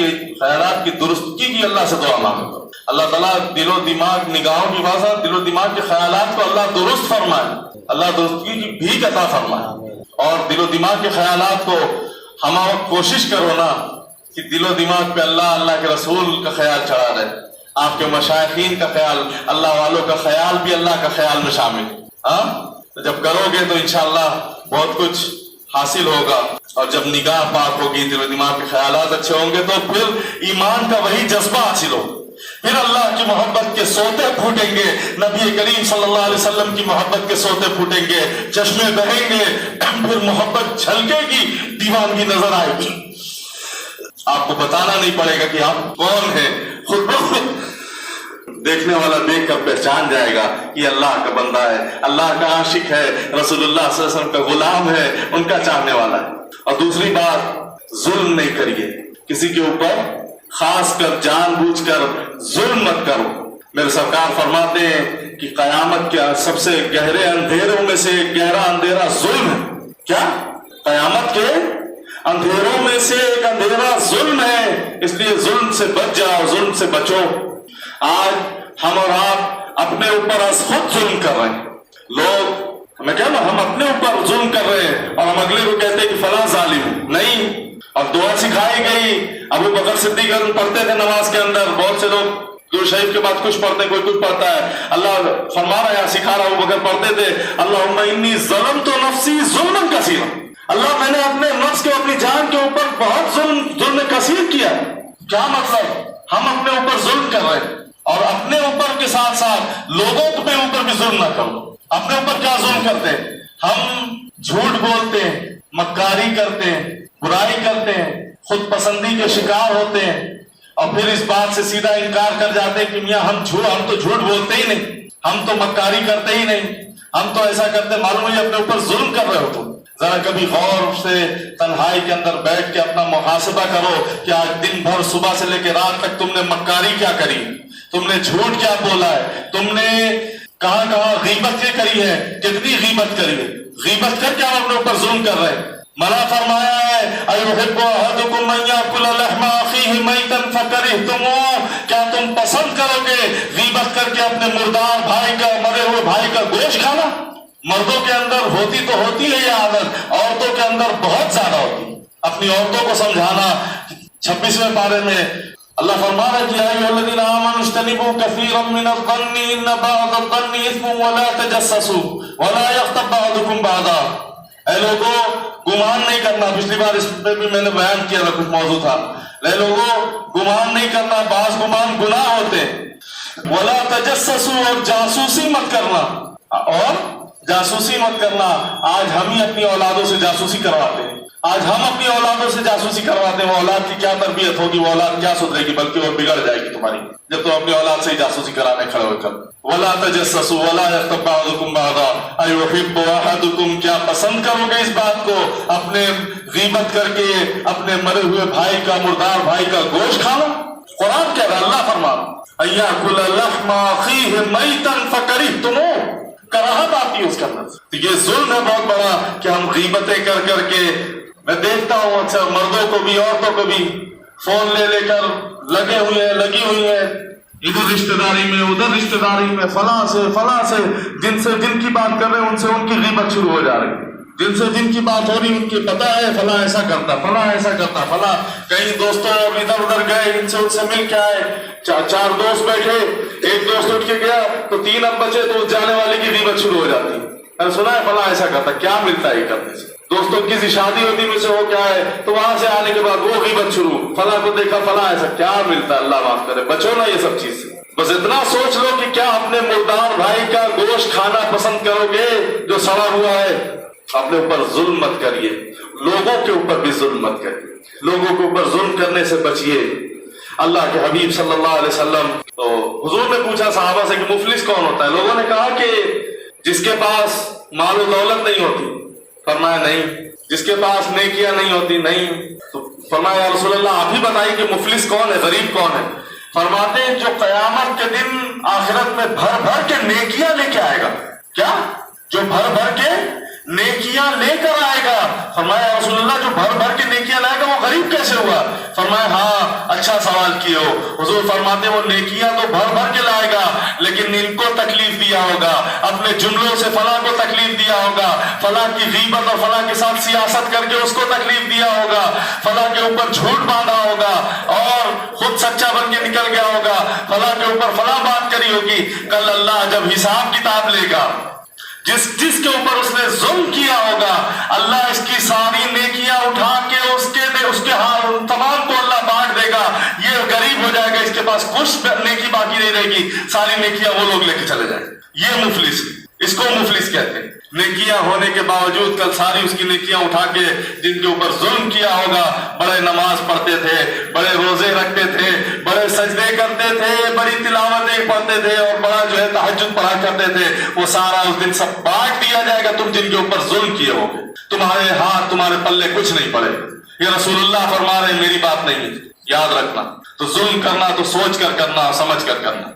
کی درستگی کی اللہ سے دعا مانگو. اللہ تعالیٰ دل و دماغ، نگاہوں کی حفاظت، دل و دماغ کے خیالات کو اللہ درست فرمائے، اللہ درستگی کی بھیک عطا فرمائے. اور دل و دماغ کے خیالات کو ہم کوشش کرو نا کہ دل و دماغ پہ اللہ کے رسول کا خیال چڑھا رہے، آپ کے مشائخین کا خیال، اللہ والوں کا خیال بھی اللہ کا خیال میں شامل. تو جب کرو گے تو انشاءاللہ بہت کچھ حاصل ہوگا. اور جب نگاہ پاک ہوگی، دل و دماغ کے خیالات اچھے ہوں گے تو پھر ایمان کا وہی جذبہ حاصل ہوگا. پھر اللہ کی محبت کے سوتے پھوٹیں گے، نبی کریم صلی اللہ علیہ وسلم کی محبت کے سوتے پھوٹیں گے، چشمے بہیں گے، پھر محبت چھلکے گی، دیوانگی نظر آئے گی. آپ کو بتانا نہیں پڑے گا کہ آپ کون ہیں، خود بخود دیکھنے والا دیکھ کر پہچان جائے گا کہ اللہ کا بندہ ہے، اللہ کا عاشق ہے، رسول اللہ صلی اللہ علیہ وسلم کا غلام ہے، ان کا چاہنے والا ہے. اور دوسری بات، ظلم نہیں کریے کسی کے اوپر، خاص کر جان بوجھ کر ظلم مت کرو. میرے سرکار فرماتے ہیں کہ قیامت کے سب سے گہرے اندھیروں میں سے ایک گہرا اندھیرا ظلم ہے. کیا؟ قیامت کے اندھیروں میں سے ایک اندھیرا ظلم ہے. اس لیے ظلم سے بچ جاؤ، ظلم سے بچو. آج ہم اور آپ اپنے اوپر از خود ظلم کر رہے ہیں. لوگ میں کہہ رہا ہوں ہم اپنے اوپر ظلم کر رہے ہیں اور ہم اگلے کو کہتے ہیں کہ فلاں ظالم نہیں. اور دعا سکھائی گئی، ابو بکر صدیق پڑھتے تھے نماز کے اندر. بہت سے لوگ درود شریف کے بعد کچھ پڑھتے ہیں، کوئی کچھ پڑھتا ہے. اللہ فرما رہا ہے، سکھا رہا، ابو بکر پڑھتے تھے اللہم انی ظلمت نفسی ظلما کثیرا. اللہ میں نے اپنے نفس کے، اپنی جان کے اوپر بہت ظلم کثیر کیا. کیا مطلب؟ ہم اپنے اوپر ظلم کر رہے ہیں. اور اپنے اوپر کے ساتھ ساتھ لوگوں کے اوپر بھی ظلم نہ کرو. اپنے اوپر کیا ظلم کرتے ہیں؟ ہم جھوٹ بولتے ہیں، مکاری کرتے ہیں، برائی کرتے ہیں، خود پسندی کے شکار ہوتے ہیں، اور پھر اس بات سے سیدھا انکار کر جاتے ہیں کہ میاں ہم تو جھوٹ بولتے ہی نہیں، ہم تو مکاری کرتے ہی نہیں، ہم تو ایسا کرتے. معلوم ہے اپنے اوپر ظلم کر رہے ہو. تم ذرا کبھی غور سے تنہائی کے اندر بیٹھ کے اپنا محاسبہ کرو کہ آج دن بھر صبح سے لے کے رات تک تم نے مکاری کیا کری، تم نے جھوٹ کیا بولا ہے، تم نے کہاں غیبت کیا کری ہے، کتنی غیبت کری ہے. غیبت کر کے ہم اپنے اوپر ظلم کر رہے ہیں. منع فرمایا ہے ایحب احدکم ان یاکل لحم اخیہ میتا فکرہتموہ، کیا تم پسند کرو گے غیبت کر کے اپنے مردار بھائی کا، مرے ہوئے بھائی کا گوشت کھانا؟ مردوں کے اندر ہوتی تو ہوتی ہے یہ عادت، عورتوں کے اندر بہت زیادہ ہوتی ہے. اپنی عورتوں کو سمجھانا. 26ویں پارے میں اللہ فرما رہا ہے کہ یا ایھا الذین آمنوا اجتنبوا کثیرا من الظن ان بعض الظن اثم ولا تجسسوا ولا یغتب بعضکم بعضا. اے لوگوں گمان نہیں کرنا، پچھلی بار اس پہ بھی میں نے بیان کیا تھا، کچھ موضوع تھا. اے لوگوں گمان نہیں کرنا، بعض گمان گناہ ہوتے ہیں. ولا تجسسوا، اور جاسوسی مت کرنا، اور جاسوسی مت کرنا. آج ہم ہی اپنی اولادوں سے جاسوسی کرواتے ہیں، آج ہم اپنی اولادوں سے جاسوسی کرواتے ہیں. وہ اولاد کی کیا تربیت ہوگی، وہ اولاد کیا سدھرے گی، بلکہ وہ بگڑ جائے گی تمہاری جب تم اپنی اولاد سے ہی جاسوسی کرانے کھڑے ہو کر. ولا تجسسوا ولا یغتب بعضکم بعضا ایحب احدکم، کیا پسند کرو گے اس بات کو اپنے غیبت کر کے اپنے مرے ہوئے بھائی کا، مردار بھائی کا گوشت کھانا؟ قرآن کہہ رہا، اللہ فرما ایاکل لحم اخیہ میتا فکرہتموہ، کراہت آتی ہے اس کا اندر. یہ ظلم ہے بہت بڑا کہ ہم غیبتیں کر کر کے، میں دیکھتا ہوں اکثر مردوں کو بھی عورتوں کو بھی فون لے لے کر لگے ہوئے ہیں، لگی ہوئی ہیں، ادھر رشتہ داری میں ادھر رشتہ داری میں، فلاں سے جن کی بات کر رہے ہیں ان سے ان کی غیبت شروع ہو جا رہی ہے. جن کی بات ہو رہی ان کی پتہ ہے فلاں ایسا کرتا، فلاں ایسا کرتا، فلاں کئی دوستوں ادھر ادھر گئے، ان سے مل کے آئے، چار دوست بیٹھے، ایک دوست اٹھ کے گیا تو 3 اب بچے تو جانے والے کی غیبت شروع ہو جاتی. میں نے سنا ہے فلاں ایسا کرتا، کیا ملتا ہے یہ کرنے سے؟ دوستوں کسی شادی ہوتی میں سے ہو کے آئے تو وہاں سے آنے کے بعد وہ غیبت شروع، فلاں کو دیکھا فلاں ایسا، کیا ملتا ہے؟ اللہ معاف کرے، بچو نا یہ سب چیز سے. بس اتنا سوچ لو کہ کیا اپنے مردار بھائی کا گوشت کھانا پسند کرو گے جو سڑا ہوا ہے؟ اپنے اوپر ظلم مت کریے، لوگوں کے اوپر بھی ظلم مت کریے، لوگوں کے اوپر ظلم کرنے سے بچیے. اللہ کے حبیب صلی اللہ علیہ وسلم، تو حضور نے پوچھا صحابہ سے کہ مفلس کون ہوتا ہے؟ لوگوں نے کہا کہ جس کے پاس مال و دولت نہیں ہوتی. فرمایا نہیں. جس کے پاس نیکیاں نہیں ہوتی؟ نہیں. تو فرمایا یا رسول اللہ آپ ہی بتائیے کہ مفلس کون ہے، غریب کون ہے؟ فرماتے ہیں جو قیامت کے دن آخرت میں بھر بھر کے نیکیاں لے کے آئے گا. کیا؟ جو بھر بھر کے نیکیاں لے کر آئے گا. فرمایا یا رسول اللہ جو بھر بھر کے نیکیاں لائے گا وہ غریب کیسے ہوا؟ فرمایا ہاں اچھا سوال کیے ہو. حضور فرماتے ہیں وہ نیکیاں تو بھر بھر کے لائے گا لیکن ان کو تکلیف دیا ہوگا، اپنے جملوں سے فلاں کو تکلیف دیا ہوگا، فلاں کی غیبت اور فلاں کے ساتھ سیاست کر کے اس کو تکلیف دیا ہوگا، فلاں کے اوپر جھوٹ باندھا ہوگا اور خود سچا بن کے نکل گیا ہوگا، فلاں کے اوپر فلاں بات کری ہوگی. کل اللہ جب حساب کتاب لے گا، جس کے اوپر اس نے ظلم کیا ہوگا، اللہ اس کی ساری نیکیاں اٹھا کے اس کے ہاتھ تمام کو اللہ بانٹ دے گا. یہ غریب ہو جائے گا، اس کے پاس کچھ نیکی باقی نہیں رہے گی، ساری نیکیاں وہ لوگ لے کے چلے جائیں. یہ مفلس، اس کو مفلس کہتے ہیں. نیکیاں ہونے کے باوجود کل ساری اس کی نیکیاں اٹھا کے جن کے اوپر ظلم کیا ہوگا، بڑے نماز پڑھتے تھے، بڑے روزے رکھتے تھے، بڑے سجدے کرتے تھے، بڑی تلاوتیں پڑھتے تھے اور بڑا جو ہے تہجد پڑھا کرتے تھے، وہ سارا اس دن سب بانٹ دیا جائے گا. تم جن کے اوپر ظلم کیے ہو گے، تمہارے ہاتھ تمہارے پلے کچھ نہیں پڑے. یہ رسول اللہ فرما رہے ہیں، میری بات نہیں ہے، یاد رکھنا. تو ظلم کرنا تو سوچ کر کرنا، سمجھ کر کرنا.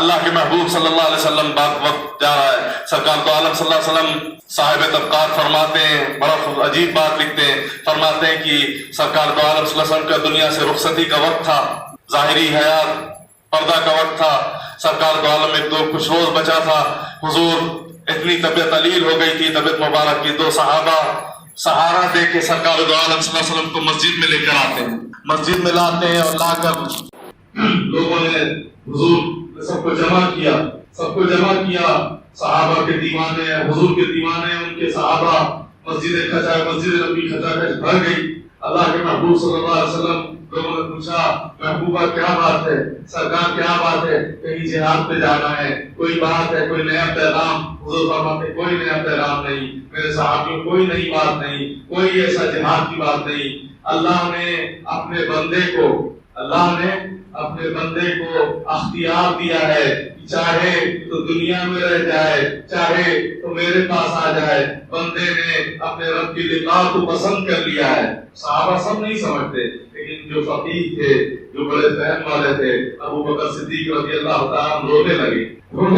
اللہ کے محبوب صلی اللہ علیہ وسلم وقت جا رہا ہے، سرکار تو عالم صلی اللہ علیہ وسلم صاحب طبقات فرماتے ہیں، بڑا عجیب بات لکھتے ہیں. فرماتے ہیں کہ سرکار تو عالم صلی اللہ علیہ وسلم کا دنیا سے رخصتی کا وقت تھا، ظاہری حیات پردہ کا وقت تھا. سرکار تو عالم میں کچھ روز بچا تھا. حضور اتنی طبیعت علیل ہو گئی تھی، طبیعت مبارک کی. 2 صحابہ سہارا دے کے سرکار دو عالم صلی اللہ علیہ وسلم کو مسجد میں لے کر آتے ہیں، مسجد میں لاتے ہیں اور لا کر لوگوں نے حضور سب کو جمع کیا. صحابہ کے دیوانے، حضور کے دیوانے، ان کے صحابہ، مسجد نبی کھچاکھچ بھر گئی. اللہ کے محبوب صلی اللہ علیہ وسلم، لوگوں نے پوچھا محبوبہ کیا بات ہے، سرکار کیا بات ہے؟ کہیں جہاد پہ جانا ہے، کوئی بات ہے، کوئی نیا پیغام؟ حضور فرماتے کوئی نیا پیغام نہیں میرے صحابیوں، کوئی نئی بات نہیں، کوئی ایسا جہاد کی بات نہیں. اللہ نے اپنے بندے کو اختیار دیا ہے کہ چاہے تو دنیا میں رہ جائے، چاہے تو میرے پاس آ جائے. بندے نے اپنے رب کی لقاء کو پسند کر لیا ہے. صحابہ سب نہیں سمجھتے، لیکن جو فقیہ تھے، جو بڑے فہم والے تھے، ابو بکر صدیق رضی اللہ تعالیٰ عنہ رونے لگے. تو انہوں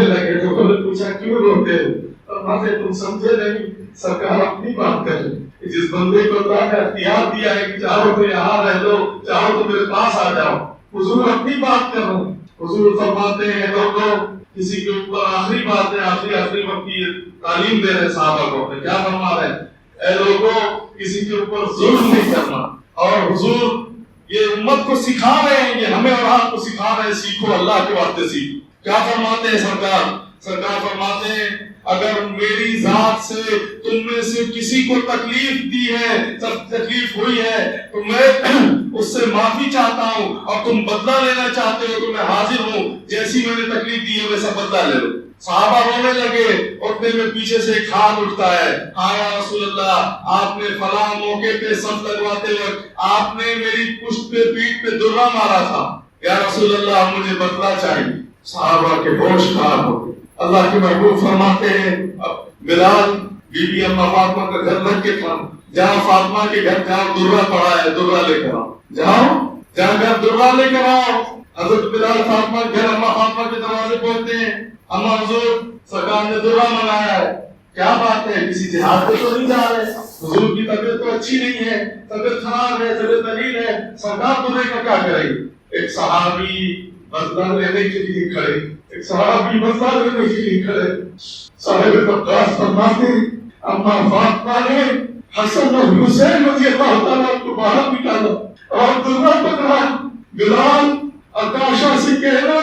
نے پوچھا کیوں روتے ہو؟ فرماتے تم سمجھے نہیں، سرکار اپنی بات کر رہے. جس بندے کو اللہ نے اختیار دیا ہے کہ چاہو تو یہاں رہ لو، چاہو تو میرے پاس آ جاؤ، حضور اپنی بات کر رہے ہیں. حضور فرماتے ہیں لوگوں کسی کے اوپر آخری بات ہے، آخری وقت کی تعلیم دے رہے صحابہ کو. کیا فرما رہے ہیں؟ اے لوگوں کسی کے اوپر ظلم نہیں کرنا. اور حضور یہ امت کو سکھا رہے ہیں، یہ ہمیں اور آپ کو سکھا رہے ہیں، سیکھو، اللہ کے واسطے سیکھو. کیا فرماتے ہیں سرکار فرماتے ہیں اگر میری ذات سے تم میں سے کسی کو تکلیف دی ہے، تکلیف ہوئی ہے، تو میں اس سے معافی چاہتا ہوں، اور تم بدلہ لینا چاہتے ہو تو میں حاضر ہوں، جیسی میں نے تکلیف دی ہے ویسا بدلہ لے لو۔ صحابہ رونے لگے، اٹھنے میں پیچھے سے ایک ہاتھ اٹھتا ہے، ہاں یا رسول اللہ، آپ نے فلاں موقع پہ صف لگواتے وقت آپ نے میری پشت پہ پیٹھ پہ درہ مارا تھا، یا رسول اللہ مجھے بدلہ چاہیے۔ صحابہ کے ہوش خراب ہو گئے۔ اللہ کے محبوب فرماتے ہیں، بلال بی بی اما فاطمہ کا گھر لگ کے تھا، جہاں فاطمہ کے گھر جہاں درہ پڑا ہے درہ لے کر آؤ، جہاں گھر درہ لے کر آؤ۔ حضرت بلال فاطمہ کے گھر اما فاطمہ کے دروازے پہنچتے ہیں، اما حضور سرکار نے درہ منگایا ہے، کیا بات ہے، کسی جہاد پہ تو نہیں جا رہے؟ حضور کی طبیعت تو اچھی نہیں ہے، طبیعت خراب ہے، طبیعت دلیل ہے، سرکار درے کا کیا کرے گی؟ ایک صحابی بدلہ لینے کے لیے کھڑے، ایک صحابی بدلہ لینے کے لیے کھڑے۔ صاحب طبقات فرماتے ہیں اما فاطمہ نے حسن اور حسین رضی اللہ تعالیٰ کو باہر نکالا اور درہ پکڑا۔ بلال آکاشا سے کہنا،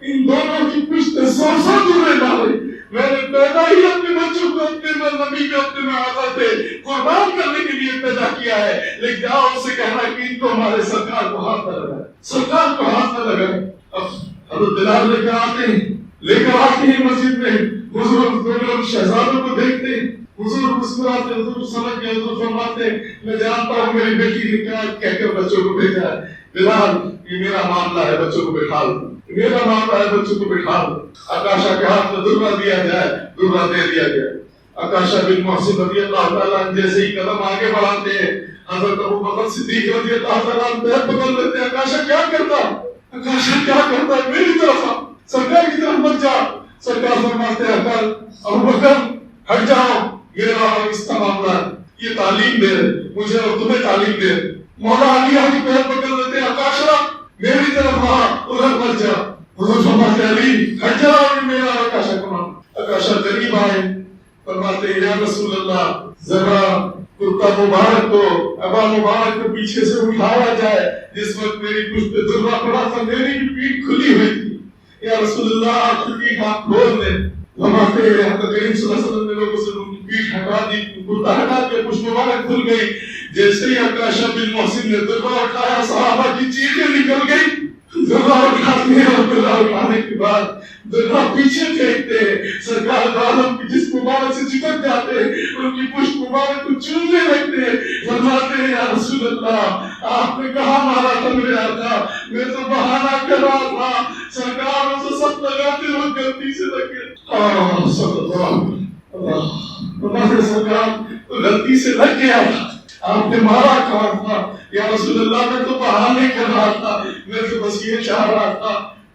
ان دونوں کی پشت 100 درے ڈالے، میں نے پیدا ہی اپنے بچوں کو اپنے نبی کے اپنے میں حضرت قربان کرنے کے لیے پیدا کیا ہے، لیکن جاؤ اس سے کہنا کہ ان کو ہمارے سرکار کو ہاتھ نہ لگائے، سرکار کو ہاتھ نہ لگائے۔ اب حضرت بلال لے کر آتے ہیں مسجد میں، حضور دونوں شہزادوں کو دیکھتے ہیں، حضور مسکراتے، حضور سمجھ گئے، حضور فرماتے ہیں میں جانتا ہوں میری بیٹی نے کیا کہہ کر بچوں کو بھیجا ہے، بلال یہ میرا معاملہ ہے، بچوں کو بٹھا دو، میرا معاملہ ہے، بچوں کو بٹھا دو۔ آکاشا کے ہاتھ میں درہ دیا جائے، درہ دے دیا گیا۔ آکاشا بن محسن رضی اللہ تعالیٰ عنہ جیسے ہی قدم آگے بڑھاتے ہیں، حضرت ابو بکر صدیق رضی اللہ تعالیٰ عنہ پیر پکڑ لیتے ہیں، آکاشا کیا کرتا ہے، آکاشا کیا کرتا ہے، میری طرف آ، سرکار کی طرف مت جا۔ سرکار فرماتے ہیں ابو بکر ہٹ جاؤ، میرا اس کا معاملہ ہے، یہ تعلیم دے رہے مجھے اور تمہیں تعلیم دے رہے۔ مولا علی کی پیر پکڑ لیتے ہیں، آکاشا میری طرف آ، ادھر مت جا۔ حضور فرماتے ہیں علی ہٹ جاؤ، میرا آکاشا کا معاملہ۔ آکاشا قریب آئے، فرماتے ہیں یا رسول اللہ ذرا کرتا مبارک کو، ابا مبارک کو پیچھے سے اٹھایا جائے، جس وقت میری پشت پہ درہ پڑا تھا میری بھی پیٹھ کھلی ہوئی تھی، یا رسول اللہ آپ کی پیٹھ آپ کھول دیں۔ فرماتے ہیں حضرت کریم صلی اللہ علیہ وسلم نے لوگوں سے ان کی پیٹھ ہٹا دی، کرتا ہٹا کے پشت مبارک کھل گئی۔ جیسے ہی آکاشا بن محسن نے درہ اٹھایا، صحابہ کی چیخیں نکل گئی۔ درہ اٹھانے اور درہ اٹھانے کے بعد درہ پیچھے پھینکتے ہیں، سرکار عالم کی جس مبارک سے چپک جاتے ہیں، ان کی پشت مبارک کو چومنے لگتے ہیں، فرماتے ہیں یا رسول اللہ آپ نے کہاں مارا تھا میرے آقا، میں تو بہانہ کر رہا تھا، سرکار اسے سب لگاتے ہوئے غلطی سے لگے۔ صلی اللہ فرماتے سرکار تو غلطی سے لگ گیا تھا، آپ نے مارا کہاں تھا، یا رسول اللہ میں تو بہانے کر رہا تھا، میں تو بس یہ چاہ رہا تھا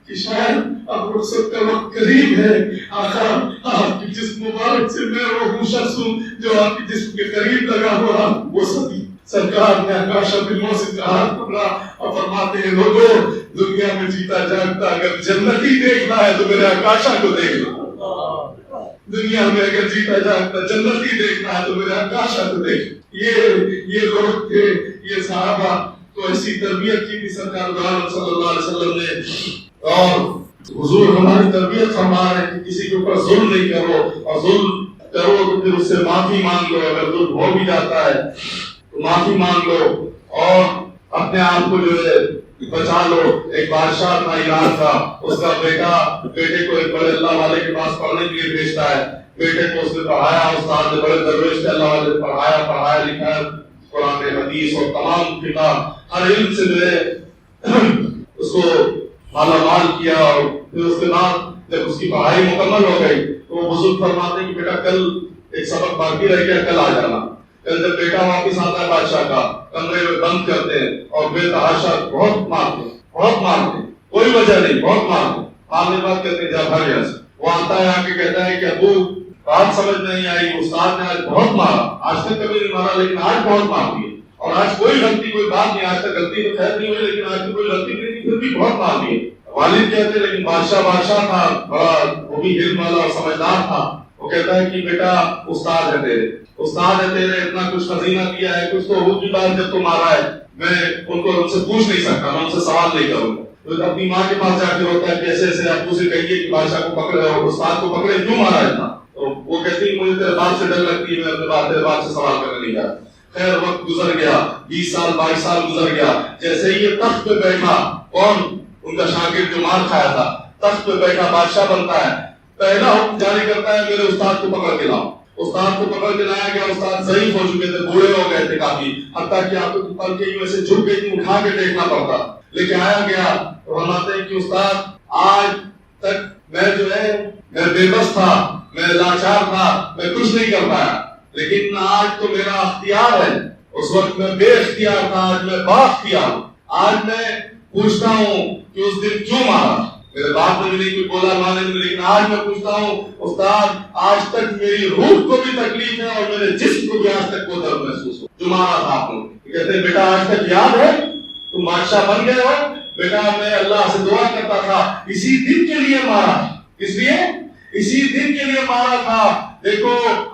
کہ شاید اب رخصت کا وقت قریب ہے، آقا آپ کی جسم مبارک سے میں وہ شخص ہوں جو آپ کی جسم کے قریب لگا ہوا وہ سبھی۔ سرکار نے آکاشا بن محسن کا ہاتھ پکڑا اور فرماتے ہیں لوگوں دنیا میں جیتا جاگتا اگر جنتی دیکھنا ہے تو میرے آکاشا کو دیکھنا، دنیا میں اگر جیتا جاگتا جنتی دیکھنا ہے تو میرے آکاشا کو دیکھنا۔ یہ لوگ تھے، یہ صحابہ تو ایسی تربیت کی تھی سرکار صلی اللہ علیہ وسلم نے، اور حضور ہماری تربیت فرما رہے ہیں کہ کسی کے اوپر ظلم نہیں کرو، اور ظلم کرو تو پھر اس سے معافی مانگ لو، اگر ظلم ہو بھی جاتا ہے تو معافی مانگ لو اور اپنے آپ کو جو ہے بچا لو۔ ایک بادشاہ تھا ایران کا، اس کا بیٹے کو ایک بڑے اللہ والے کے پاس پڑھنے کے لیے بھیجتا ہے، بیٹے کو اس نے پڑھایا، استاد نے بڑے درویش کے اللہ والے نے پڑھایا لکھا قرآن حدیث اور تمام کتاب ہر علم سے جو ہے اس کو مالا مال کیا، اور پھر اس کے بعد جب اس کی پڑھائی مکمل ہو گئی تو وہ بزرگ فرماتے ہیں کہ بیٹا کل ایک سبق باقی رہ گیا، کل آ جانا۔ کل جب بیٹا واپس آتا ہے بادشاہ کا، کمرے میں بند کرتے ہیں اور بے تحاشا بہت مارتے، کوئی وجہ نہیں، بہت مارتے، مارنے بعد کہتے ہیں جا بھاگ یہاں سے۔ وہ آتا ہے آ کے کہتا ہے کہ ابو بات سمجھ نہیں آئی، استاد نے آج بہت مارا، آج تک کبھی نہیں مارا لیکن آج بہت مار دی، اور آج کوئی غلطی کوئی بات نہیں، آج تک غلطی تو خیر نہیں ہوئی لیکن آج کوئی غلطی نہیں تھی، پھر بھی بہت مار دی۔ والد کہتے لیکن بادشاہ تھا، بڑا وہ بھی علم والا اور سمجھدار تھا، وہ کہتا ہے کہ بیٹا استاد ہے تیرے اتنا کچھ خزینہ دیا ہے، کچھ تو ہو کی بات جب تو مارا ہے، میں ان کو ان سے پوچھ نہیں سکتا، میں ان سے سوال نہیں کروں گا۔ تو اپنی ماں کے پاس جا کے ہوتا ہے کہ ایسے ایسے ابو سے کہیے کہ بادشاہ کو پکڑے اور استاد کو پکڑے، کیوں مارا اتنا؟ تو وہ کہتی مجھے تیرے باپ سے ڈر لگتی ہے، میں اپنے باپ تیرے باپ سے سوال کرنے نہیں جاتا۔ خیر وقت گزر گیا، 20 سال 22 سال گزر گیا، جیسے ہی یہ تخت پہ بیٹھا، کون؟ ان کا شاگرد جو مار کھایا تھا، تخت پہ بیٹھا بادشاہ بنتا ہے، پہلا حکم جاری کرتا ہے میرے استاد کو پکڑ کے لاؤ۔ استاد کو پکڑ کے لایا گیا، استاد ضعیف ہو چکے تھے، بوڑھے ہو گئے تھے کافی، حتیٰ کہ آپ کو پل کے یوں ایسے جھک گئی تھی، اٹھا کے دیکھنا پڑتا، لیکن آیا گیا اور فرماتے ہیں کہ استاد آج تک میں جو ہے میں بے بس تھا، میں لاچار تھا، میں کچھ نہیں کر پایا، لیکن آج تو میرا اختیار ہے، اس وقت میں بے اختیار تھا، آج میں با اختیار ہوں۔ آج میں پوچھتا ہوں کہ اس دن کیوں مارا؟ میرے باپ نے بھی نہیں کوئی بولا مانے میں، لیکن آج میں پوچھتا ہوں استاد آج تک میری روح کو بھی تکلیف ہے اور میرے جسم کو بھی آج تک کوئی درد محسوس ہو جو مارا تھا آپ نے۔ کہتے ہیں بیٹا آج تک یاد ہے تم بادشاہ بن گئے ہو؟ بیٹا میں اللہ سے دعا کرتا تھا اسی دن کے لیے مارا، اس لیے اسی دن کے لیے مارا تھا۔ دیکھو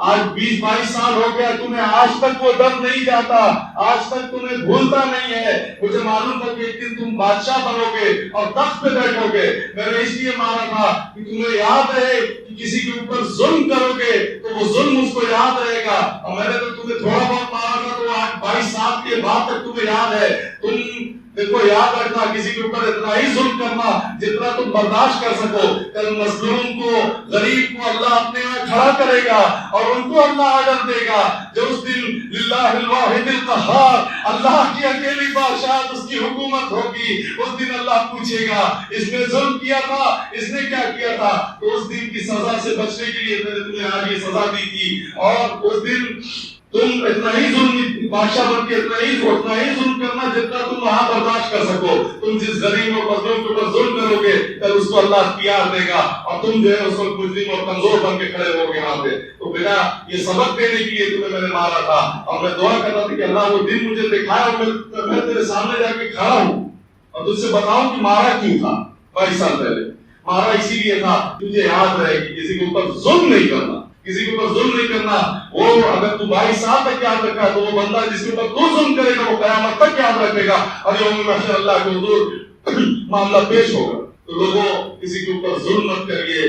آج 20-22 سال ہو گیا، تمہیں آج تک وہ درد نہیں جاتا، آج تک تمہیں بھولتا نہیں ہے۔ مجھے معلوم تھا کہ ایک دن تم بادشاہ بنو گے اور تخت پہ بیٹھو گے، میں نے اس لیے مارا تھا کہ تمہیں یاد رہے کہ کسی کے اوپر ظلم کرو گے تو وہ ظلم اس کو یاد رہے گا، اور میں نے تو تمہیں تھوڑا بہت مارا تھا تو آج 22 سال کے بعد تک تمہیں یاد ہے۔ تم دیکھو یاد رکھنا کسی کے اوپر اتنا ہی ظلم کرنا جتنا تم برداشت کر سکو، کل مظلوم کو غریب کو اللہ اپنے یہاں کھڑا کرے گا اور ان کو اللہ اجر دے گا۔ جو اس دن للہ الواحد القہار، اللہ کی اکیلی بادشاہت اس کی حکومت ہوگی، اس دن اللہ پوچھے گا اس نے ظلم کیا تھا، اس نے کیا کیا تھا؟ تو اس دن کی سزا سے بچنے کے لیے میں نے تمہیں آج یہ سزا دی تھی، اور اس دن تم اتنا ہی ظلم بادشاہ بن کے اتنا ہی ظلم کرنا جتنا تم وہاں برداشت کر سکو۔ تم جس غریب اور مظلوم کے اوپر ظلم کرو گے کل اس کو اللہ اختیار دے گا اور تم جو ہے اس وقت مجرم اور کمزور بن کے کھڑے ہو گے وہاں پہ۔ تو بیٹا یہ سبق دینے کے لیے تمہیں میں نے مارا تھا، اور میں دعا کرتا تھا کہ اللہ وہ دن مجھے دکھائے اور میں تیرے سامنے جا کے کھڑا ہوں اور تجھ سے بتاؤں کہ مارا کیوں تھا 22 سال پہلے۔ مارا اسی لیے تھا تجھے یاد رہے کہ کسی کے اوپر ظلم نہیں کرنا، کسی کے اوپر ظلم نہیں کرنا۔ وہ اگر تو 22 سال تک یاد رکھا تو وہ بندہ جس کے اوپر تو ظلم کرے گا وہ قیامت تک یاد رکھے گا، اور یوم محشر اللہ کے حضور معاملہ پیش ہوگا۔ تو لوگوں کسی کے اوپر ظلم مت کریے،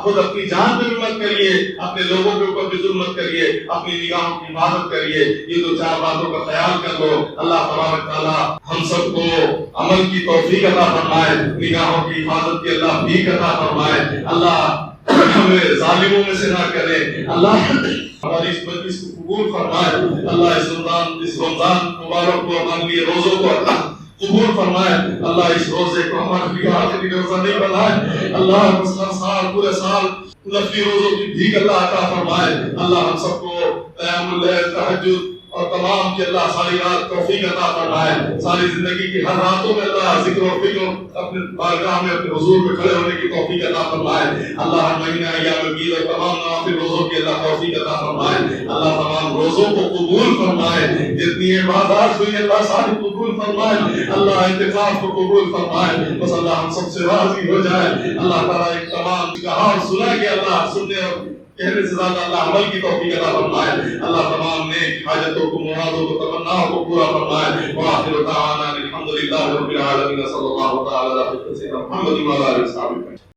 خود اپنی جان پہ بھی مت کریے، اپنے لوگوں کے اوپر بھی ظلم مت کریے، اپنی نگاہوں کی حفاظت کریے۔ یہ 2-4 باتوں کا خیال کر لو۔ اللہ تبارک تعالیٰ ہم سب کو عمل کی توفیق عطا فرمائے، نگاہوں کی حفاظت کی اللہ بھی عطا فرمائے۔ اللہ ہمیں ظالموں میں سے نہ کرے، اللہ ہماری اس مجلس کو قبول فرمائے۔ اللہ اس رمضان مبارک کو ہمارے لیے روزوں کو اللہ قبول فرمائے۔ اللہ اس روزے کو ہمارے لیے آخری روزہ نہیں بنائے۔ اللہ ہر سال پورے سال نفلی روزوں کی بھیک اللہ عطا فرمائے۔ اللہ ہم سب کو قیام اللیل، تہجد اور تمام کی اللہ ساری رات توفیق عطا فرمائے۔ ساری زندگی کی ہر راتوں میں اللہ ذکر و فکر اپنے بارگاہ میں اپنے حضور میں کھڑے ہونے کی توفیق عطا فرمائے۔ اللہ ہر مہینہ ایام البید اور تمام نوافل روزوں کی اللہ توفیق عطا فرمائے۔ اللہ تمام روزوں کو قبول فرمائے، جتنی عبادات ہوئی اللہ ساری قبول فرمائے۔ اللہ اعتکاف کو قبول فرمائے، بس اللہ ہم سب سے راضی ہو جائے۔ اللہ تعالیٰ ایک تمام کہا اور سنا کہ اللہ سننے اور کہنے سے زیادہ اللہ عمل کی توفیق عطا فرمائے۔ اللہ تمام نیک حاجتوں کو، مرادوں کو، تمناؤں کو پورا فرمائے۔ وآخر دعوانا الحمدللہ رب العالمین، صلی اللہ تعالی علی سیدنا محمد وعلی آلہ وصحبہ۔